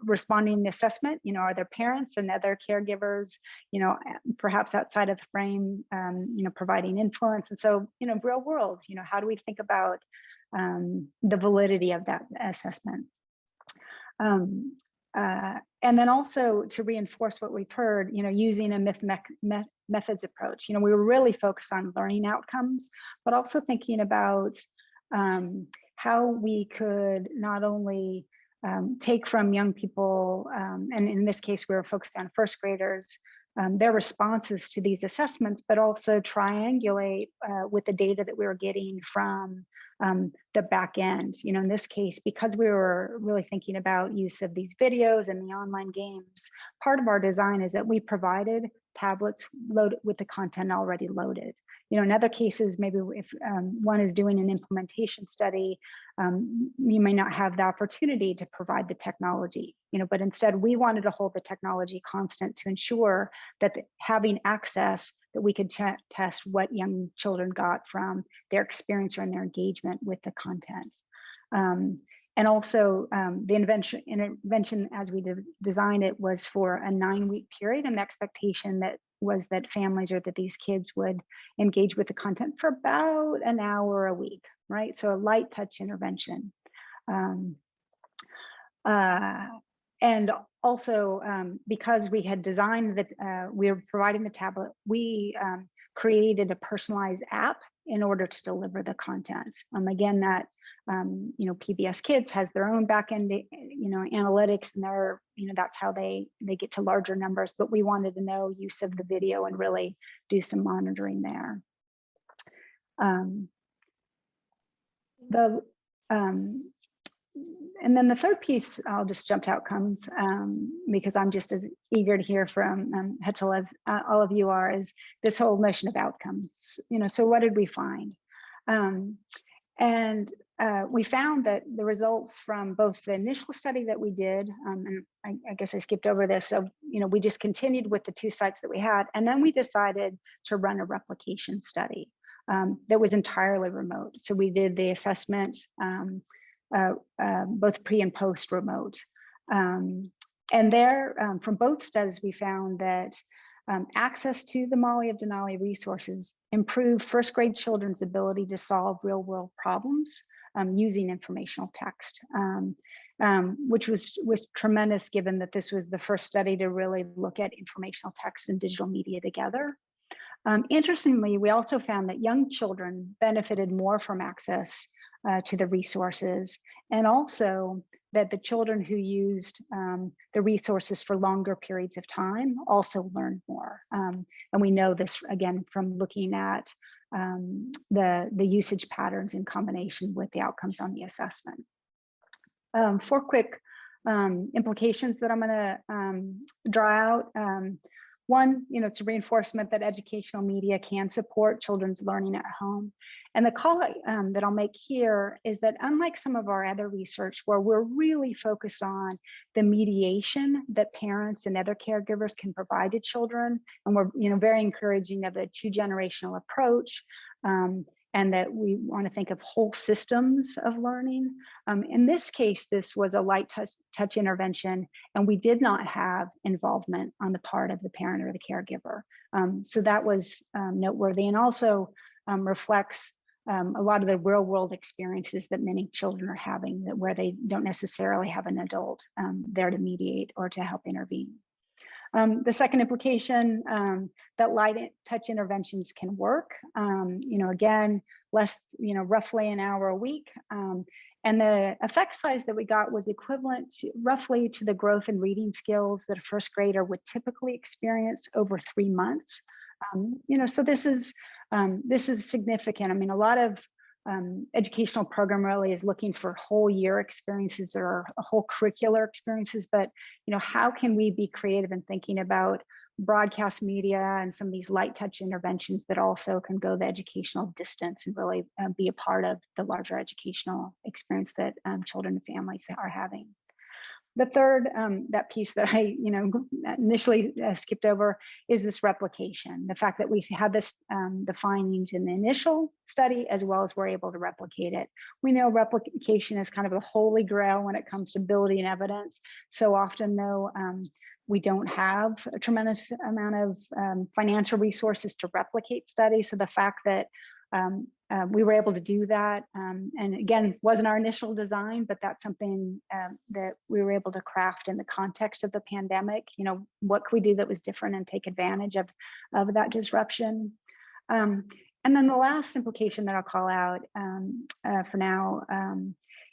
responding to the assessment? Are there parents and other caregivers, perhaps outside of the frame, providing influence? And so, real world, how do we think about the validity of that assessment? And then also to reinforce what we've heard, using a methods approach. We were really focused on learning outcomes, but also thinking about how we could not only take from young people, and in this case, we were focused on first graders, their responses to these assessments, but also triangulate with the data that we were getting from the back end. In this case, because we were really thinking about use of these videos and the online games, part of our design is that we provided tablets loaded with the content already loaded. In other cases, maybe if one is doing an implementation study, you may not have the opportunity to provide the technology, but instead we wanted to hold the technology constant to ensure that having access, that we could test what young children got from their experience or in their engagement with the content. And also the intervention as we designed it was for a 9-week period, and the expectation that was that families or that these kids would engage with the content for about an hour a week, right? So a light touch intervention. And also because we had designed that we were providing the tablet, we created a personalized app in order to deliver the content. Again, that PBS Kids has their own backend, analytics, and they're, that's how they get to larger numbers. But we wanted to know use of the video and really do some monitoring there. And then the third piece, I'll just jump to outcomes because I'm just as eager to hear from Hetal as all of you are, is this whole notion of outcomes. So what did we find? And we found that the results from both the initial study that we did, and I guess I skipped over this. So, we just continued with the 2 sites that we had, and then we decided to run a replication study that was entirely remote. So we did the assessment both pre and post remote. And there, from both studies, we found that access to the Molly of Denali resources improved first grade children's ability to solve real world problems using informational text, which was tremendous, given that this was the first study to really look at informational text and digital media together. Interestingly, we also found that young children benefited more from access to the resources, and also that the children who used the resources for longer periods of time also learned more. And we know this, again, from looking at the usage patterns in combination with the outcomes on the assessment. 4 quick implications that I'm going to draw out. One, it's a reinforcement that educational media can support children's learning at home. And the call that I'll make here is that, unlike some of our other research where we're really focused on the mediation that parents and other caregivers can provide to children, and we're very encouraging of a 2-generational approach, and that we want to think of whole systems of learning. In this case, this was a light touch intervention, and we did not have involvement on the part of the parent or the caregiver. So that was noteworthy, and also reflects a lot of the real world experiences that many children are having, where they don't necessarily have an adult there to mediate or to help intervene. The second implication, that light touch interventions can work. Again, roughly an hour a week. And the effect size that we got was equivalent roughly to the growth in reading skills that a first grader would typically experience over 3 months. So this is significant. I mean, a lot of educational program really is looking for whole year experiences or a whole curricular experiences, but how can we be creative in thinking about broadcast media and some of these light touch interventions that also can go the educational distance and really be a part of the larger educational experience that children and families are having. The third, that piece that I initially skipped over, is this replication. The fact that we had this, the findings in the initial study, as well as we're able to replicate it. We know replication is kind of a holy grail when it comes to building evidence. So often, though, we don't have a tremendous amount of financial resources to replicate studies. So the fact that we were able to do that, and again, wasn't our initial design, but that's something that we were able to craft in the context of the pandemic. What could we do that was different and take advantage of that disruption? And then the last implication that I'll call out for now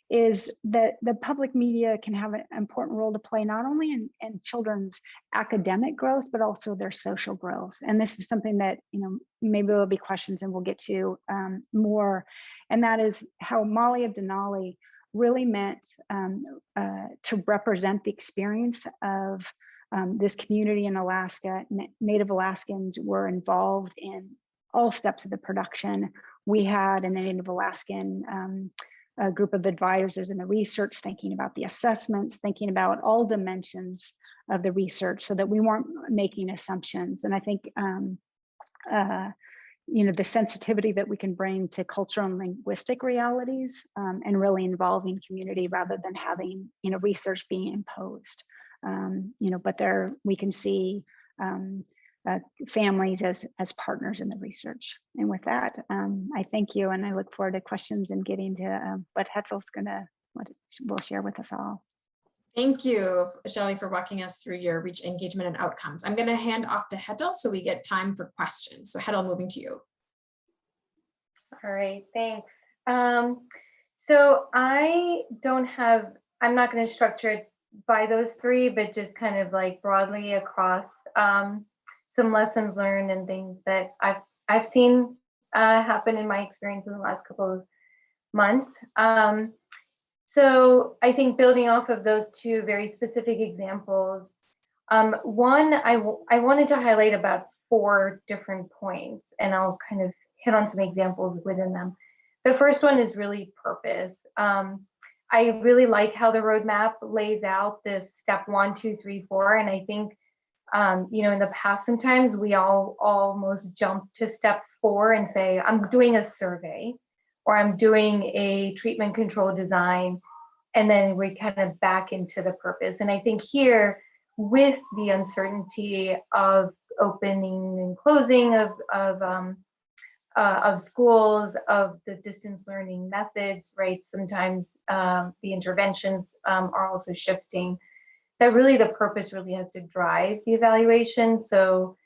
is that the public media can have an important role to play, not only in children's academic growth, but also their social growth. And this is something that, maybe there'll be questions and we'll get to more. And that is how Molly of Denali really meant to represent the experience of this community in Alaska. Native Alaskans were involved in all steps of the production. We had a Native Alaskan a group of advisors in the research, thinking about the assessments, thinking about all dimensions of the research, so that we weren't making assumptions. And I think, the sensitivity that we can bring to cultural and linguistic realities, and really involving community rather than having, research being imposed. But there we can see families as partners in the research. And with that, I thank you, and I look forward to questions and getting to what Hetzel's will share with us all. Thank you, Shelley, for walking us through your reach, engagement, and outcomes. I'm going to hand off to Hetal so we get time for questions. So Hetal, moving to you. All right, thanks. So I'm not going to structure it by those 3, but just kind of like broadly across some lessons learned and things that I've seen happen in my experience in the last couple of months. So I think building off of those 2 very specific examples, one, I wanted to highlight about 4 different points, and I'll kind of hit on some examples within them. The first one is really purpose. I really like how the roadmap lays out this step 1, 2, 3, 4. And I think, in the past, sometimes we all almost jump to step 4 and say, I'm doing a survey or I'm doing a treatment control design. And then we kind of back into the purpose. And I think here, with the uncertainty of opening and closing of schools, of the distance learning methods, right? Sometimes the interventions are also shifting. That really the purpose really has to drive the evaluation. So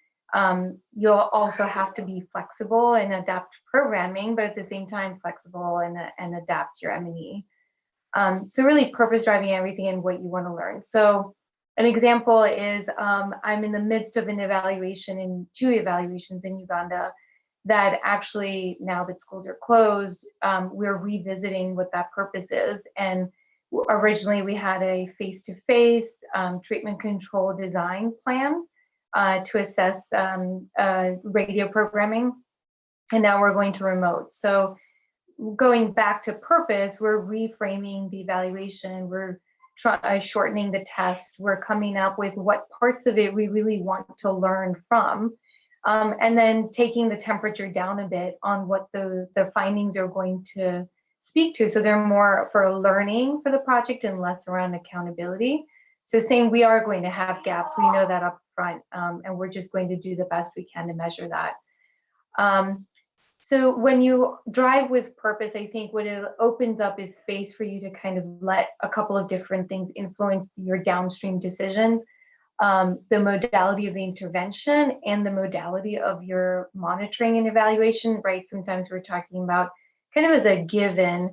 you'll also have to be flexible and adapt programming, but at the same time flexible and adapt your M&E. So really purpose driving everything and what you want to learn. So an example is I'm in the midst of an evaluation in 2 evaluations in Uganda that actually, now that schools are closed, we're revisiting what that purpose is. And originally we had a face-to-face treatment control design plan to assess radio programming. And now we're going to remote. So going back to purpose, we're reframing the evaluation. We're shortening the test. We're coming up with what parts of it we really want to learn from. And then taking the temperature down a bit on what the findings are going to speak to. So they're more for learning for the project and less around accountability. So saying we are going to have gaps, we know that up front, and we're just going to do the best we can to measure that. So when you drive with purpose, I think what it opens up is space for you to kind of let a couple of different things influence your downstream decisions. The modality of the intervention and the modality of your monitoring and evaluation, right? Sometimes we're talking about kind of as a given,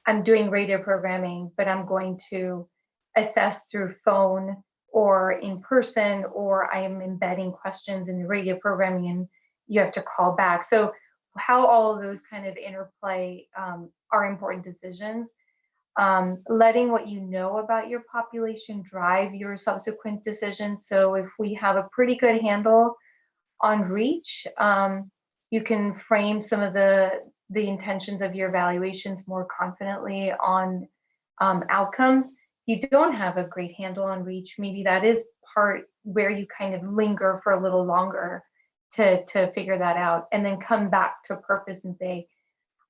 I'm doing radio programming, but I'm going to assess through phone or in person, or I am embedding questions in the radio programming and you have to call back. So how all of those kind of interplay are important decisions. Letting what you know about your population drive your subsequent decisions. So if we have a pretty good handle on reach, you can frame some of the intentions of your evaluations more confidently on outcomes. You don't have a great handle on reach. Maybe that is part where you kind of linger for a little longer to figure that out, and then come back to purpose and say,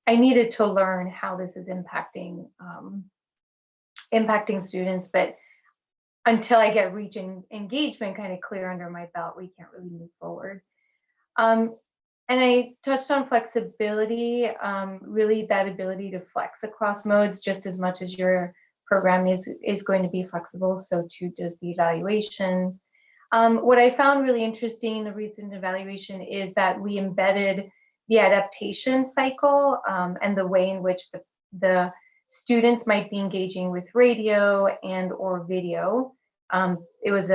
I needed to learn how this is impacting students, but until I get reach and engagement kind of clear under my belt, we can't really move forward. And I touched on flexibility, really that ability to flex across modes just as much as your program is going to be flexible, so too does the evaluations. What I found really interesting in the recent evaluation is that we embedded the adaptation cycle and the way in which the students might be engaging with radio and or video. It was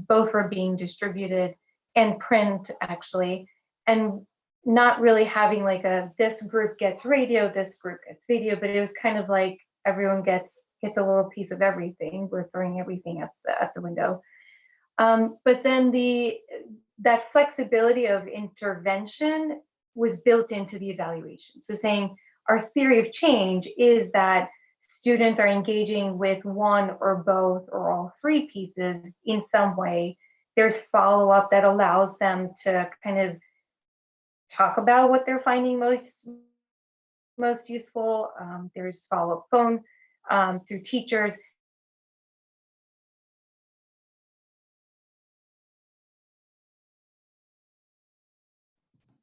both were being distributed and print actually, and not really having like this group gets radio, this group gets video, but it was kind of like everyone gets a little piece of everything. We're throwing everything at the window. But then that flexibility of intervention was built into the evaluation. So saying our theory of change is that students are engaging with one or both or all 3 pieces in some way. There's follow-up that allows them to kind of talk about what they're finding most useful. There's follow-up phone through teachers.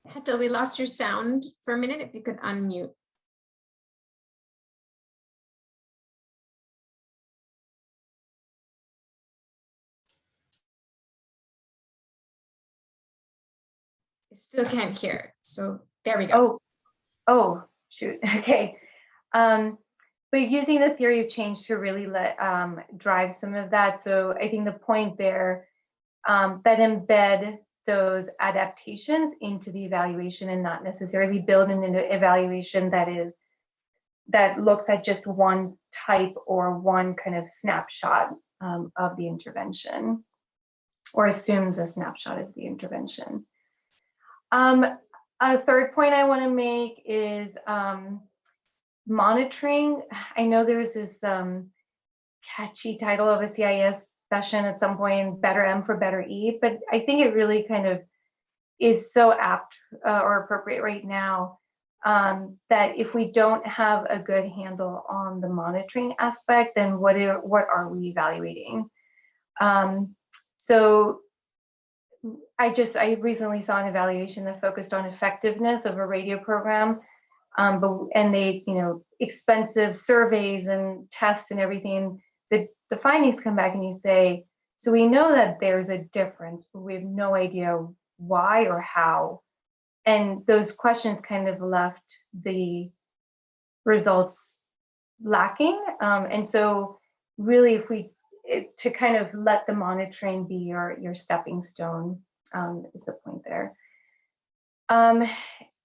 Heta, we lost your sound for a minute. If you could unmute. I still can't hear. So there we go. Oh, shoot. Okay. But using the theory of change to really drive some of that. So I think the point there that embed those adaptations into the evaluation and not necessarily build an evaluation that looks at just one type or one kind of snapshot of the intervention, or assumes a snapshot of the intervention. A third point I want to make is monitoring, I know there was this catchy title of a CIS session at some point, Better M for Better E, but I think it really kind of is so apt or appropriate right now, that if we don't have a good handle on the monitoring aspect, then what are we evaluating? So I recently saw an evaluation that focused on effectiveness of a radio program, and they, expensive surveys and tests and everything. The findings come back and you say, so we know that there's a difference, but we have no idea why or how. And those questions kind of left the results lacking. And so really, to kind of let the monitoring be your stepping stone, is the point there. And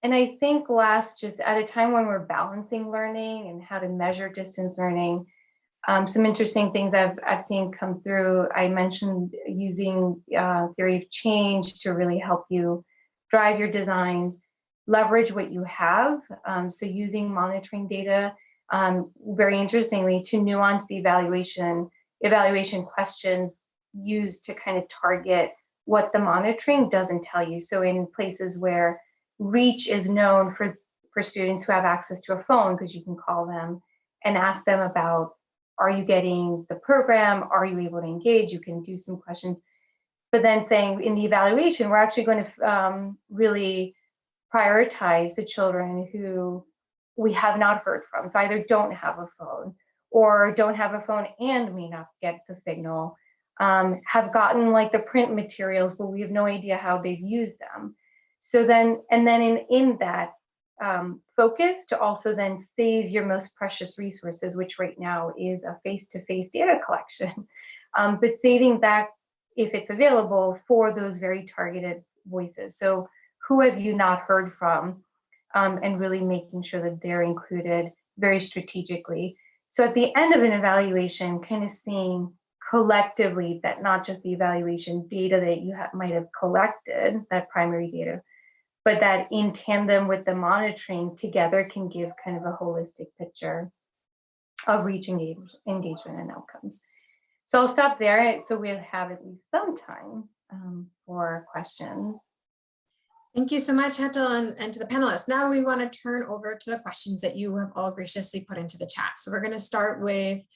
I think last, just at a time when we're balancing learning and how to measure distance learning, some interesting things I've seen come through. I mentioned using theory of change to really help you drive your designs, leverage what you have. So using monitoring data, very interestingly, to nuance the evaluation questions used to kind of target what the monitoring doesn't tell you. So in places where reach is known for students who have access to a phone, because you can call them and ask them about, are you getting the program? Are you able to engage? You can do some questions. But then saying in the evaluation, we're actually going to really prioritize the children who we have not heard from. So either don't have a phone or don't have a phone and may not get the signal, have gotten like the print materials, but we have no idea how they've used them. So then, and then in that focus to also then save your most precious resources, which right now is a face-to-face data collection, but saving that if it's available for those very targeted voices. So who have you not heard from, and really making sure that they're included very strategically. So at the end of an evaluation, kind of seeing collectively that not just the evaluation data that you might have collected, that primary data, but that in tandem with the monitoring together can give kind of a holistic picture of reach, engagement and outcomes. So I'll stop there so we'll have at least some time for questions. Thank you so much, Hetal, and to the panelists. Now we want to turn over to the questions that you have all graciously put into the chat. So we're going to start with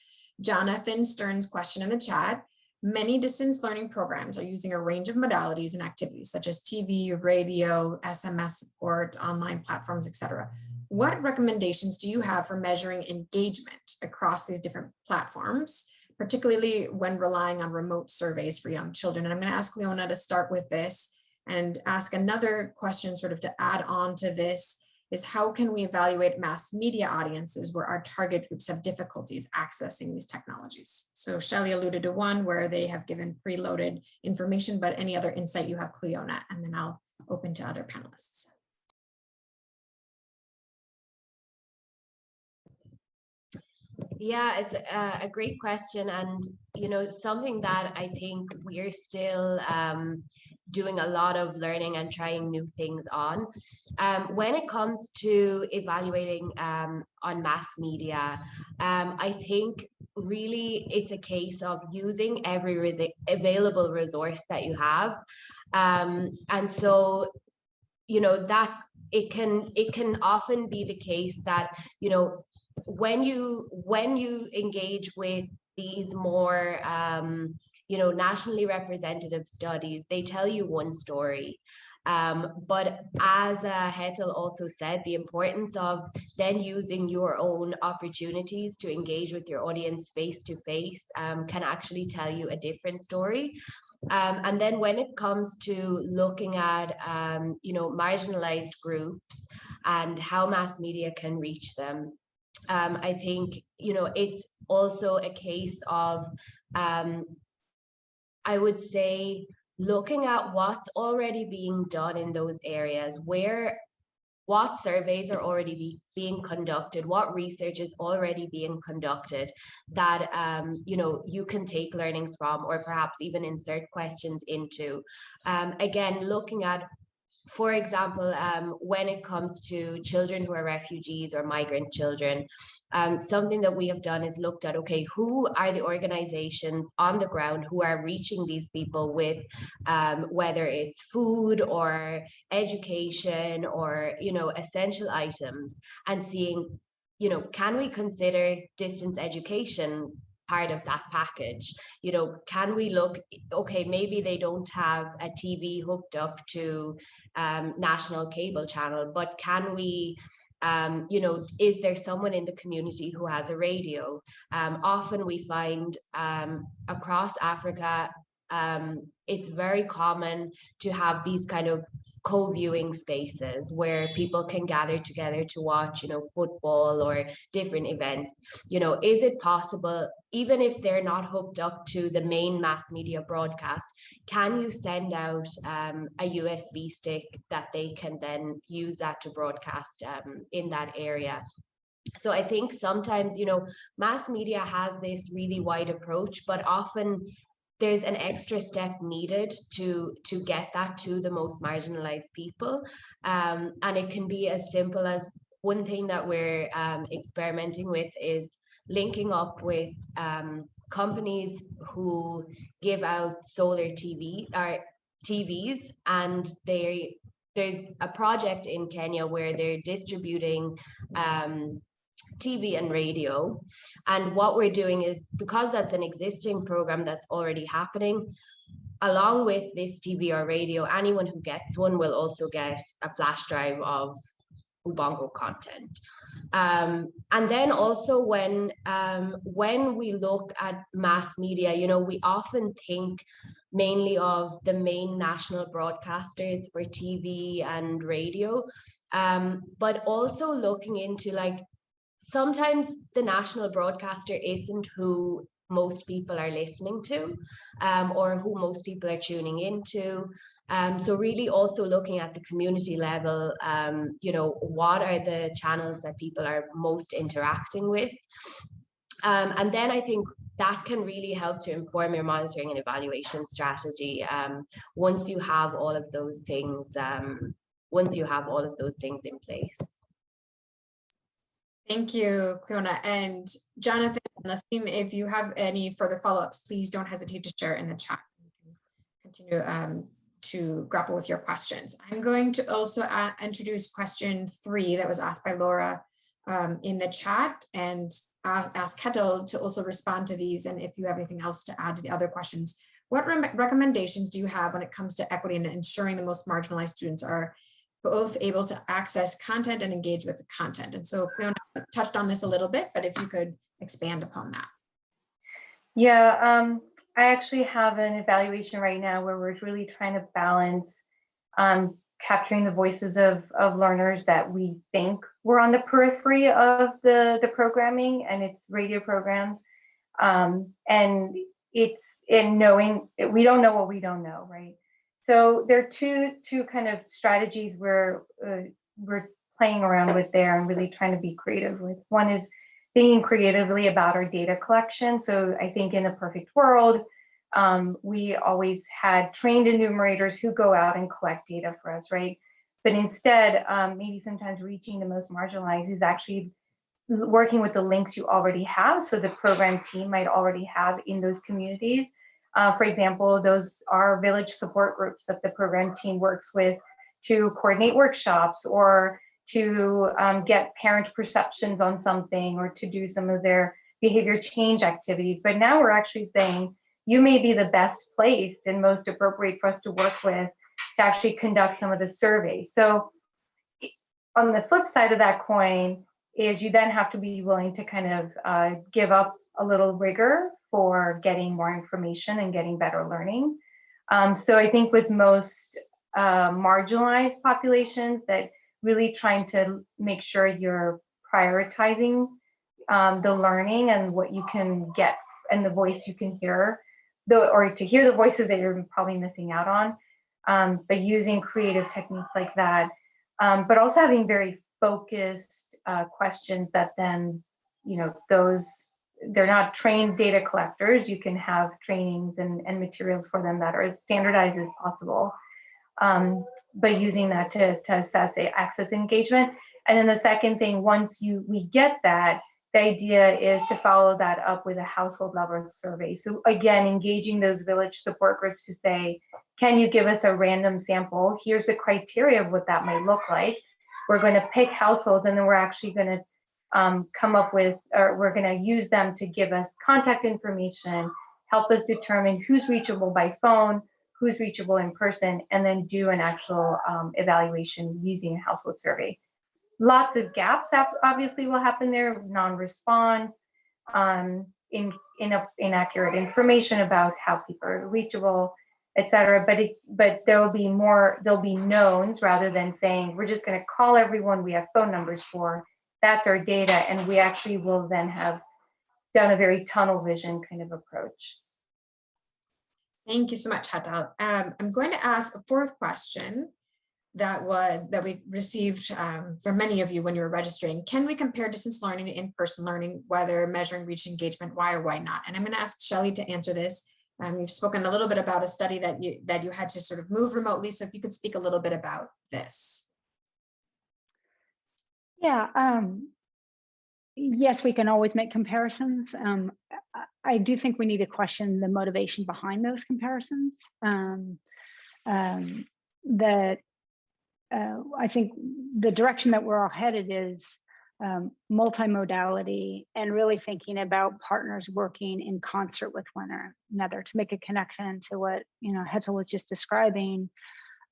Jonathan Stern's question in the chat. Many distance learning programs are using a range of modalities and activities such as TV, radio, SMS support, online platforms, etc. What recommendations do you have for measuring engagement across these different platforms, particularly when relying on remote surveys for young children? And I'm going to ask Leona to start with this and ask another question sort of to add on to this is how can we evaluate mass media audiences where our target groups have difficulties accessing these technologies? So Shelley alluded to one where they have given preloaded information, but any other insight you have, Cleona, and then I'll open to other panelists. Yeah, it's a great question, and something that I think we're still doing a lot of learning and trying new things on. When it comes to evaluating on mass media, I think really it's a case of using every available resource that you have, and so that it can often be the case that when you engage with these more nationally representative studies, they tell you one story. But as Hetal also said, the importance of then using your own opportunities to engage with your audience face to face can actually tell you a different story. And then when it comes to looking at marginalized groups and how mass media can reach them, I think it's also a case of I would say looking at what's already being done in those areas, what surveys are already being conducted, what research is already being conducted that you can take learnings from, or perhaps even insert questions into. Again, looking at for example, when it comes to children who are refugees or migrant children, something that we have done is looked at, okay, who are the organizations on the ground who are reaching these people with whether it's food or education or, essential items, and seeing, can we consider distance education part of that package? Can we look, okay, maybe they don't have a TV hooked up to national cable channel, but can we, is there someone in the community who has a radio? Often we find across Africa, it's very common to have these kind of co-viewing spaces where people can gather together to watch, football or different events. Is it possible, even if they're not hooked up to the main mass media broadcast, can you send out a USB stick that they can then use that to broadcast in that area? So I think sometimes, mass media has this really wide approach, but often there's an extra step needed to get that to the most marginalized people. And it can be as simple as, one thing that we're experimenting with is linking up with companies who give out solar TVs, and there's a project in Kenya where they're distributing TV and radio. And what we're doing is, because that's an existing program that's already happening, along with this TV or radio, anyone who gets one will also get a flash drive of Ubongo content. And then also when we look at mass media, we often think mainly of the main national broadcasters for TV and radio, but also looking into, like, sometimes the national broadcaster isn't who most people are listening to, or who most people are tuning into. So really also looking at the community level, what are the channels that people are most interacting with? And then I think that can really help to inform your monitoring and evaluation strategy once you have all of those things, in place. Thank you, Cleona. And Jonathan and Nassim, if you have any further follow-ups, please don't hesitate to share in the chat. We can continue to grapple with your questions. I'm going to also introduce question 3 that was asked by Laura in the chat, and ask Ketil to also respond to these. And if you have anything else to add to the other questions, what recommendations do you have when it comes to equity and ensuring the most marginalized students are both able to access content and engage with the content? And so Cleona touched on this a little bit, but if you could expand upon that. Yeah, I actually have an evaluation right now where we're really trying to balance capturing the voices of learners that we think were on the periphery of the programming and its radio programs. And it's in knowing, we don't know what we don't know, right? So there are two kind of strategies where we're playing around with there and really trying to be creative with. One is thinking creatively about our data collection. So I think in a perfect world, we always had trained enumerators who go out and collect data for us, right? But instead, maybe sometimes reaching the most marginalized is actually working with the links you already have. So the program team might already have in those communities. For example, those are village support groups that the program team works with to coordinate workshops or to get parent perceptions on something or to do some of their behavior change activities. But now we're actually saying, you may be the best placed and most appropriate for us to work with to actually conduct some of the surveys. So on the flip side of that coin is you then have to be willing to kind of give up a little rigor for getting more information and getting better learning. So I think with most marginalized populations, that really trying to make sure you're prioritizing the learning and what you can get and the voice you can hear, or to hear the voices that you're probably missing out on, but using creative techniques like that, but also having very focused questions that then, those, they're not trained data collectors. You can have trainings and materials for them that are as standardized as possible. but using that to assess access engagement. And then the second thing, once we get that, the idea is to follow that up with a household level survey. So again, engaging those village support groups to say, can you give us a random sample? Here's the criteria of what that might look like. We're going to pick households, and then we're actually going to come up with, or we're going to use them to give us contact information, help us determine who's reachable by phone, who's reachable in person, and then do an actual evaluation using a household survey. Lots of gaps obviously will happen there, non-response, inaccurate information about how people are reachable, et cetera. But there'll be knowns rather than saying, we're just going to call everyone we have phone numbers for. That's our data. And we actually will then have done a very tunnel vision kind of approach. Thank you so much, Hatal. I'm going to ask a fourth question that we received from many of you when you were registering. Can we compare distance learning to in-person learning, whether measuring reach engagement, why or why not? And I'm going to ask Shelley to answer this. You've spoken a little bit about a study that you had to sort of move remotely. So if you could speak a little bit about this. Yeah, yes, we can always make comparisons. I do think we need to question the motivation behind those comparisons. I think the direction that we're all headed is multimodality and really thinking about partners working in concert with one another to make a connection to what Hetal was just describing.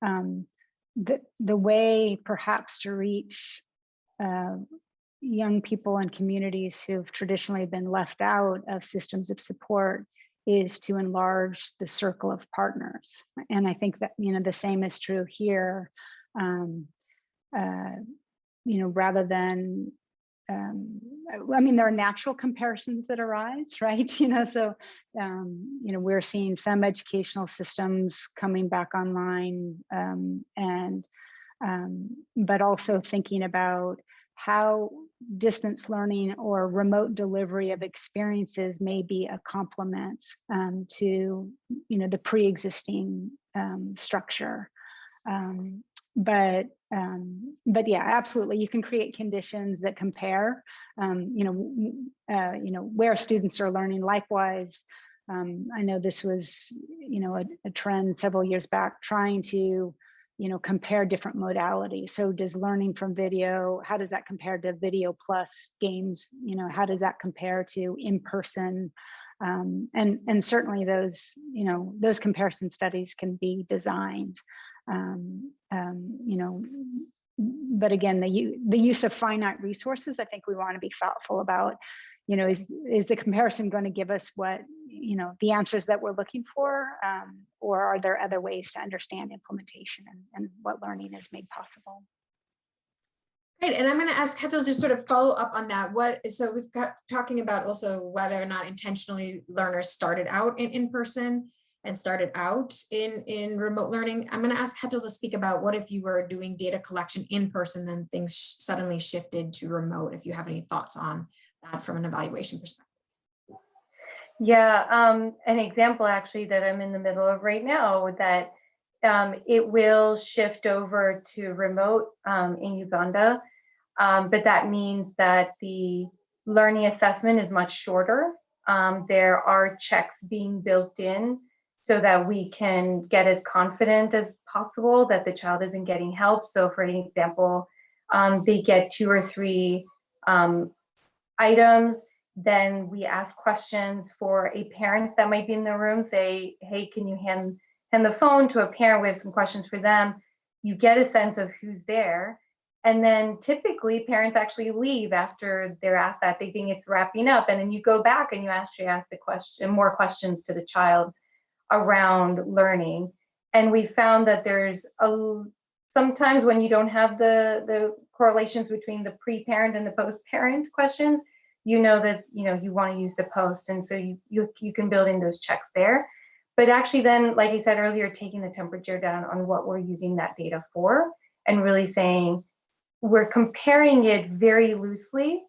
The way perhaps to reach young people and communities who've traditionally been left out of systems of support is to enlarge the circle of partners. And I think that the same is true here. Rather than, there are natural comparisons that arise, right? We're seeing some educational systems coming back online, but also thinking about how distance learning or remote delivery of experiences may be a complement to, the pre-existing structure. But yeah, absolutely, you can create conditions that compare, where students are learning. Likewise, I know this was, a trend several years back, trying to, compare different modalities. So does learning from video, how does that compare to video plus games? How does that compare to in-person? And certainly those, those comparison studies can be designed. But again, the use of finite resources, I think we want to be thoughtful about, is the comparison going to give us what, the answers that we're looking for, or are there other ways to understand implementation and what learning is made possible? Great, and I'm going to ask Hetal to sort of follow up on that. So we've got talking about also whether or not intentionally learners started out in person and started out in remote learning. I'm going to ask Hetal to speak about what if you were doing data collection in person, then things suddenly shifted to remote, if you have any thoughts on that from an evaluation perspective. Yeah, an example actually that I'm in the middle of right now, that it will shift over to remote in Uganda, but that means that the learning assessment is much shorter. There are checks being built in so that we can get as confident as possible that the child isn't getting help. So for an example, they get 2 or 3 items. Then we ask questions for a parent that might be in the room, say, hey, can you hand the phone to a parent with some questions for them? You get a sense of who's there. And then typically parents actually leave after they're asked that. They think it's wrapping up. And then you go back and you actually ask more questions to the child around learning. And we found that there's sometimes when you don't have the correlations between the pre-parent and the post-parent questions, that you want to use the post, and so you can build in those checks there. But actually then, like I said earlier, taking the temperature down on what we're using that data for, and really saying we're comparing it very loosely.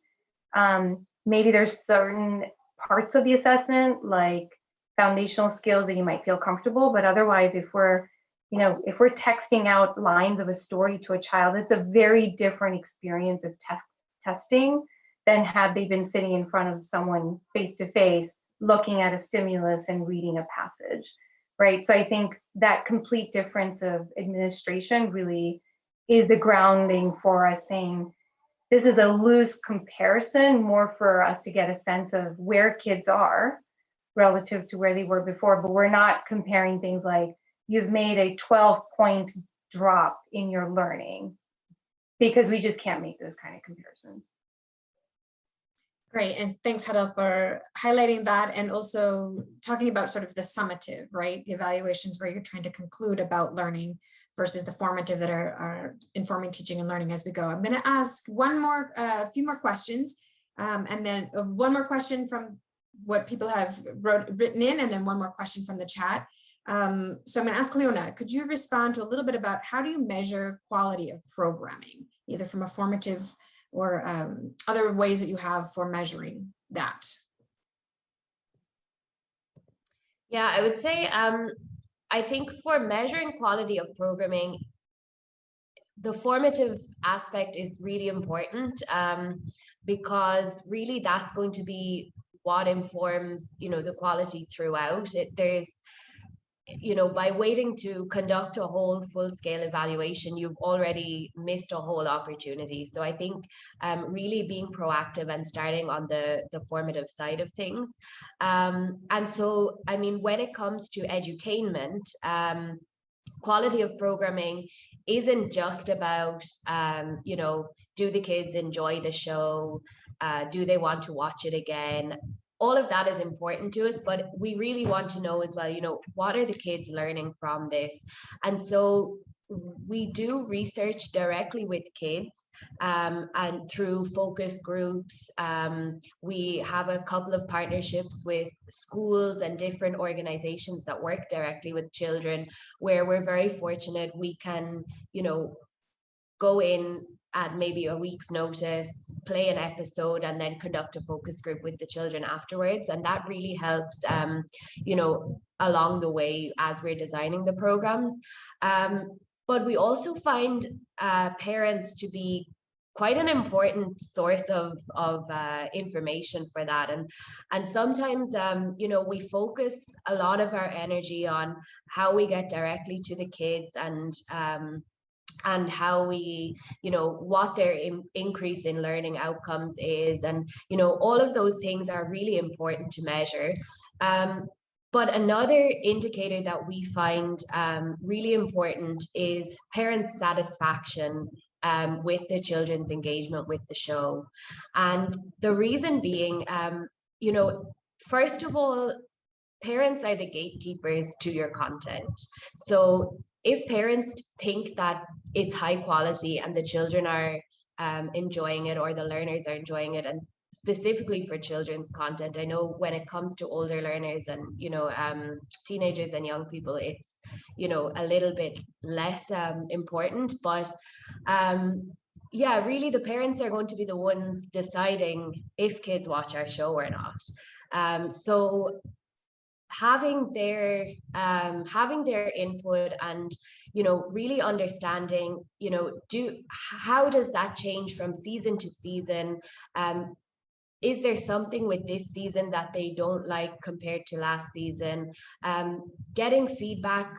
Maybe there's certain parts of the assessment like foundational skills that you might feel comfortable, but otherwise if we're you know, if we're texting out lines of a story to a child, it's a very different experience of testing than had they been sitting in front of someone face to face, looking at a stimulus and reading a passage, right? So I think that complete difference of administration really is the grounding for us saying, this is a loose comparison, more for us to get a sense of where kids are relative to where they were before, but we're not comparing things like you've made a 12-point drop in your learning, because we just can't make those kind of comparisons. Great, and thanks, Hedda, for highlighting that and also talking about sort of the summative, right? The evaluations where you're trying to conclude about learning versus the formative that are informing teaching and learning as we go. I'm going to ask a few more questions, and then one more question from what people have written in, and then one more question from the chat. So I'm going to ask Leona, could you respond to a little bit about how do you measure quality of programming, either from a formative or other ways that you have for measuring that? Yeah, I would say, I think for measuring quality of programming, the formative aspect is really important, because really that's going to be what informs, the quality throughout. By waiting to conduct a whole full-scale evaluation, you've already missed a whole opportunity. So I think really being proactive and starting on the formative side of things. And so, I mean, when it comes to edutainment, quality of programming isn't just about, do the kids enjoy the show? Do they want to watch it again? All of that is important to us, but we really want to know as well, what are the kids learning from this? And so we do research directly with kids, and through focus groups. We have a couple of partnerships with schools and different organizations that work directly with children, where we're very fortunate we can, go in at maybe a week's notice, play an episode, and then conduct a focus group with the children afterwards. And that really helps, along the way as we're designing the programs. But we also find parents to be quite an important source of information for that. And sometimes, we focus a lot of our energy on how we get directly to the kids and how we, what their increase in learning outcomes is. And, all of those things are really important to measure. But another indicator that we find really important is parents' satisfaction with the children's engagement with the show. And the reason being, first of all, parents are the gatekeepers to your content. So if parents think that it's high quality and the children are enjoying it, or the learners are enjoying it, and specifically for children's content, I know when it comes to older learners and teenagers and young people, it's a little bit less important. But really the parents are going to be the ones deciding if kids watch our show or not. So having their input and really understanding how does that change from season to season. Is there something with this season that they don't like compared to last season? Getting feedback.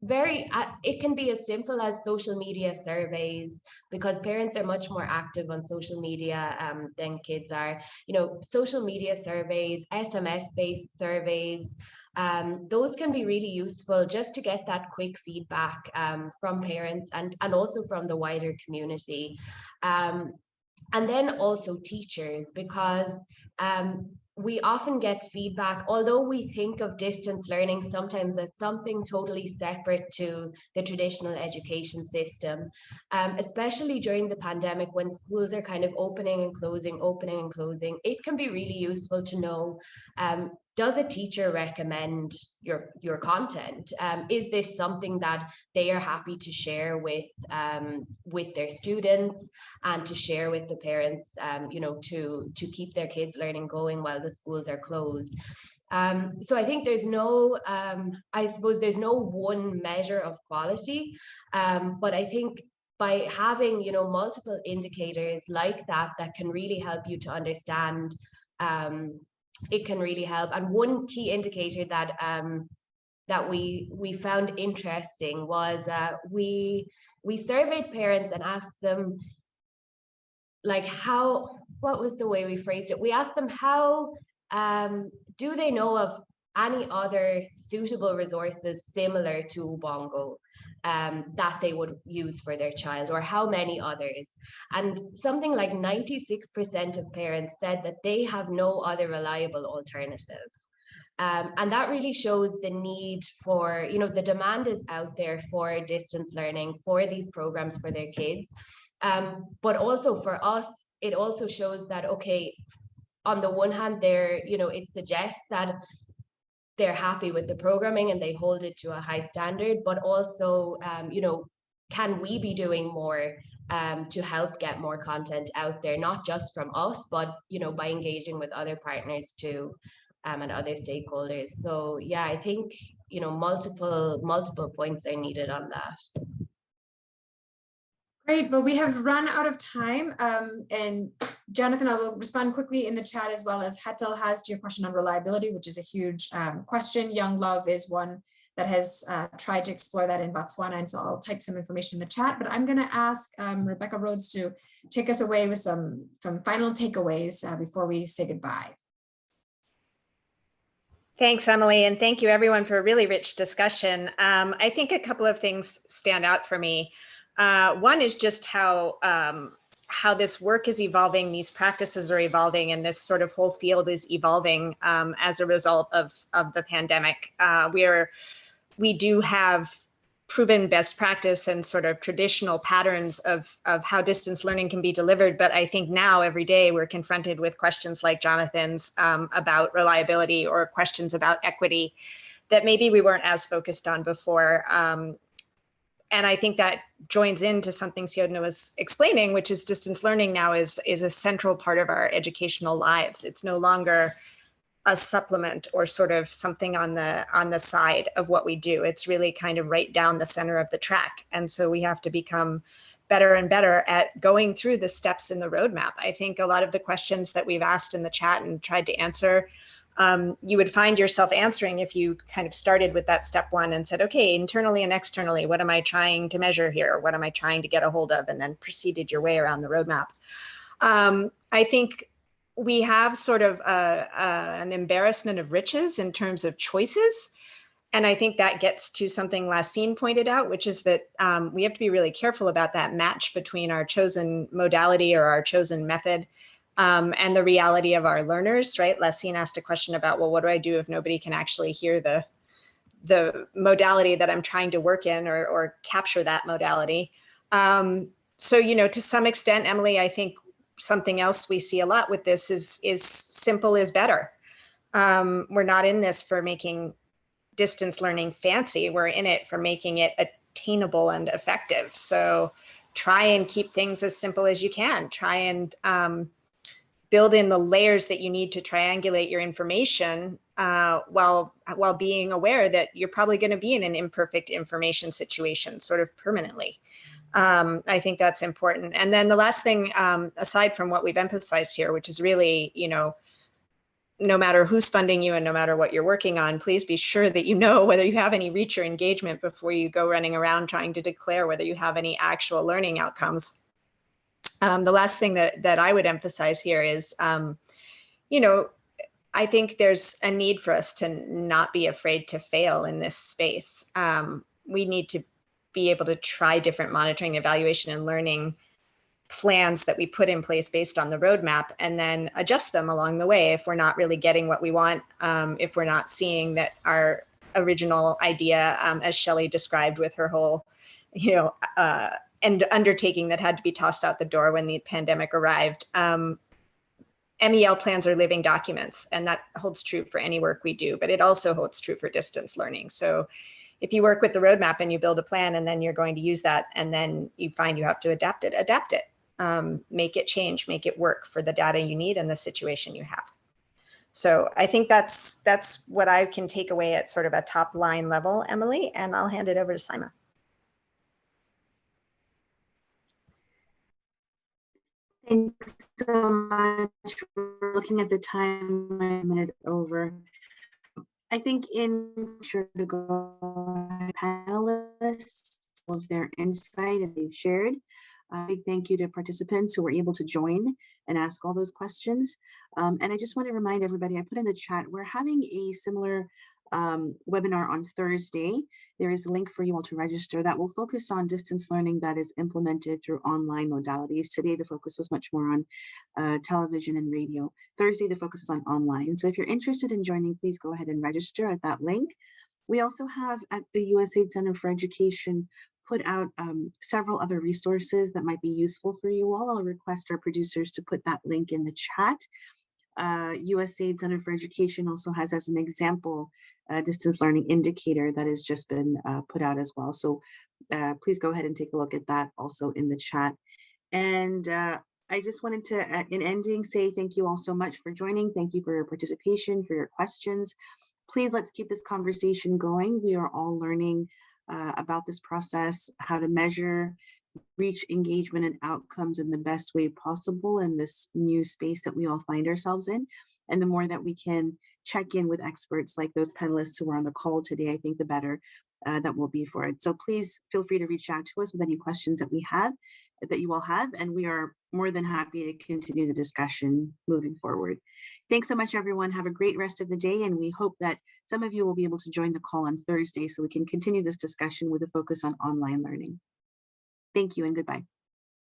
It can be as simple as social media surveys, because parents are much more active on social media than kids are. Social media surveys, SMS-based surveys, those can be really useful just to get that quick feedback from parents and also from the wider community. And then also teachers, because we often get feedback, although we think of distance learning sometimes as something totally separate to the traditional education system, especially during the pandemic when schools are kind of opening and closing, it can be really useful to know, does a teacher recommend your content? Is this something that they are happy to share with their students and to share with the parents, to keep their kids' learning going while the schools are closed? So I think there's no, I suppose there's no one measure of quality, but I think by having, you know, multiple indicators like that, that can really help you to understand, it can really help. And one key indicator that that we found interesting was we surveyed parents and asked them, like, what was the way we phrased it? We asked them how do they know of any other suitable resources similar to Ubongo that they would use for their child, or how many others? And something like 96% of parents said that they have no other reliable alternative. And that really shows the need for, you know, the demand is out there for distance learning, for these programs for their kids. But also for us, it also shows that, okay, on the one hand, you know, it suggests that they're happy with the programming and they hold it to a high standard, but also, you know, can we be doing more to help get more content out there, not just from us, but, you know, by engaging with other partners too, and other stakeholders. So yeah, I think, you know, multiple points are needed on that. Great, well, we have run out of time. And Jonathan, I will respond quickly in the chat, as well as Hetal has, to your question on reliability, which is a huge question. Young Love is one that has tried to explore that in Botswana, and so I'll type some information in the chat, but I'm gonna ask Rebecca Rhodes to take us away with some final takeaways before we say goodbye. Thanks, Emily, and thank you everyone for a really rich discussion. I think a couple of things stand out for me. One is just how this work is evolving, these practices are evolving, and this sort of whole field is evolving as a result of the pandemic. We do have proven best practice and sort of traditional patterns of how distance learning can be delivered. But I think now every day we're confronted with questions like Jonathan's about reliability, or questions about equity that maybe we weren't as focused on before. And I think that joins into something Siodhna was explaining, which is distance learning now is a central part of our educational lives. It's no longer a supplement or sort of something on the side of what we do. It's really kind of right down the center of the track. And so we have to become better and better at going through the steps in the roadmap. I think a lot of the questions that we've asked in the chat and tried to answer, you would find yourself answering if you kind of started with that step one and said, okay, internally and externally, what am I trying to measure here? What am I trying to get a hold of? And then proceeded your way around the roadmap. I think we have sort of an embarrassment of riches in terms of choices. And I think that gets to something Lassine pointed out, which is that we have to be really careful about that match between our chosen modality or our chosen method and the reality of our learners, right? Lassine asked a question about, well, what do I do if nobody can actually hear the modality that I'm trying to work in, or capture that modality? So, you know, to some extent, Emily, I think something else we see a lot with this is simple is better. We're not in this for making distance learning fancy. We're in it for making it attainable and effective. So try and keep things as simple as you can. Try and build in the layers that you need to triangulate your information while being aware that you're probably going to be in an imperfect information situation sort of permanently. I think that's important. And then the last thing, aside from what we've emphasized here, which is really, you know, no matter who's funding you and no matter what you're working on, please be sure that you know whether you have any reach or engagement before you go running around trying to declare whether you have any actual learning outcomes. The last thing that I would emphasize here is, you know, I think there's a need for us to not be afraid to fail in this space. We need to be able to try different monitoring, evaluation, and learning plans that we put in place based on the roadmap, and then adjust them along the way if we're not really getting what we want, if we're not seeing that our original idea, as Shelley described with her whole, you know, and undertaking that had to be tossed out the door when the pandemic arrived. MEL plans are living documents, and that holds true for any work we do, but it also holds true for distance learning. So if you work with the roadmap and you build a plan and then you're going to use that and then you find you have to adapt it, make it change, make it work for the data you need and the situation you have. So I think that's what I can take away at sort of a top line level, Emily, and I'll hand it over to Simon. Thanks so much for looking at the time limit over. I think in sure to go panelists of their insight that they've shared. A big thank you to participants who were able to join and ask all those questions. And I just want to remind everybody, I put in the chat, we're having a similar webinar on Thursday. There is a link for you all to register that will focus on distance learning that is implemented through online modalities. Today, the focus was much more on television and radio. Thursday, the focus is on online. So if you're interested in joining, please go ahead and register at that link. We also have at the USAID Center for Education put out several other resources that might be useful for you all. I'll request our producers to put that link in the chat. USAID Center for Education also has as an example a distance learning indicator that has just been put out as well. So please go ahead and take a look at that also in the chat. And I just wanted to, in ending, say thank you all so much for joining. Thank you for your participation, for your questions. Please let's keep this conversation going. We are all learning about this process, how to measure, reach engagement and outcomes in the best way possible in this new space that we all find ourselves in. And the more that we can check in with experts like those panelists who are on the call today, I think the better that will be for it. So please feel free to reach out to us with any questions that we have, that you all have, and we are more than happy to continue the discussion moving forward. Thanks so much, everyone. Have a great rest of the day, and we hope that some of you will be able to join the call on Thursday so we can continue this discussion with a focus on online learning. Thank you and goodbye.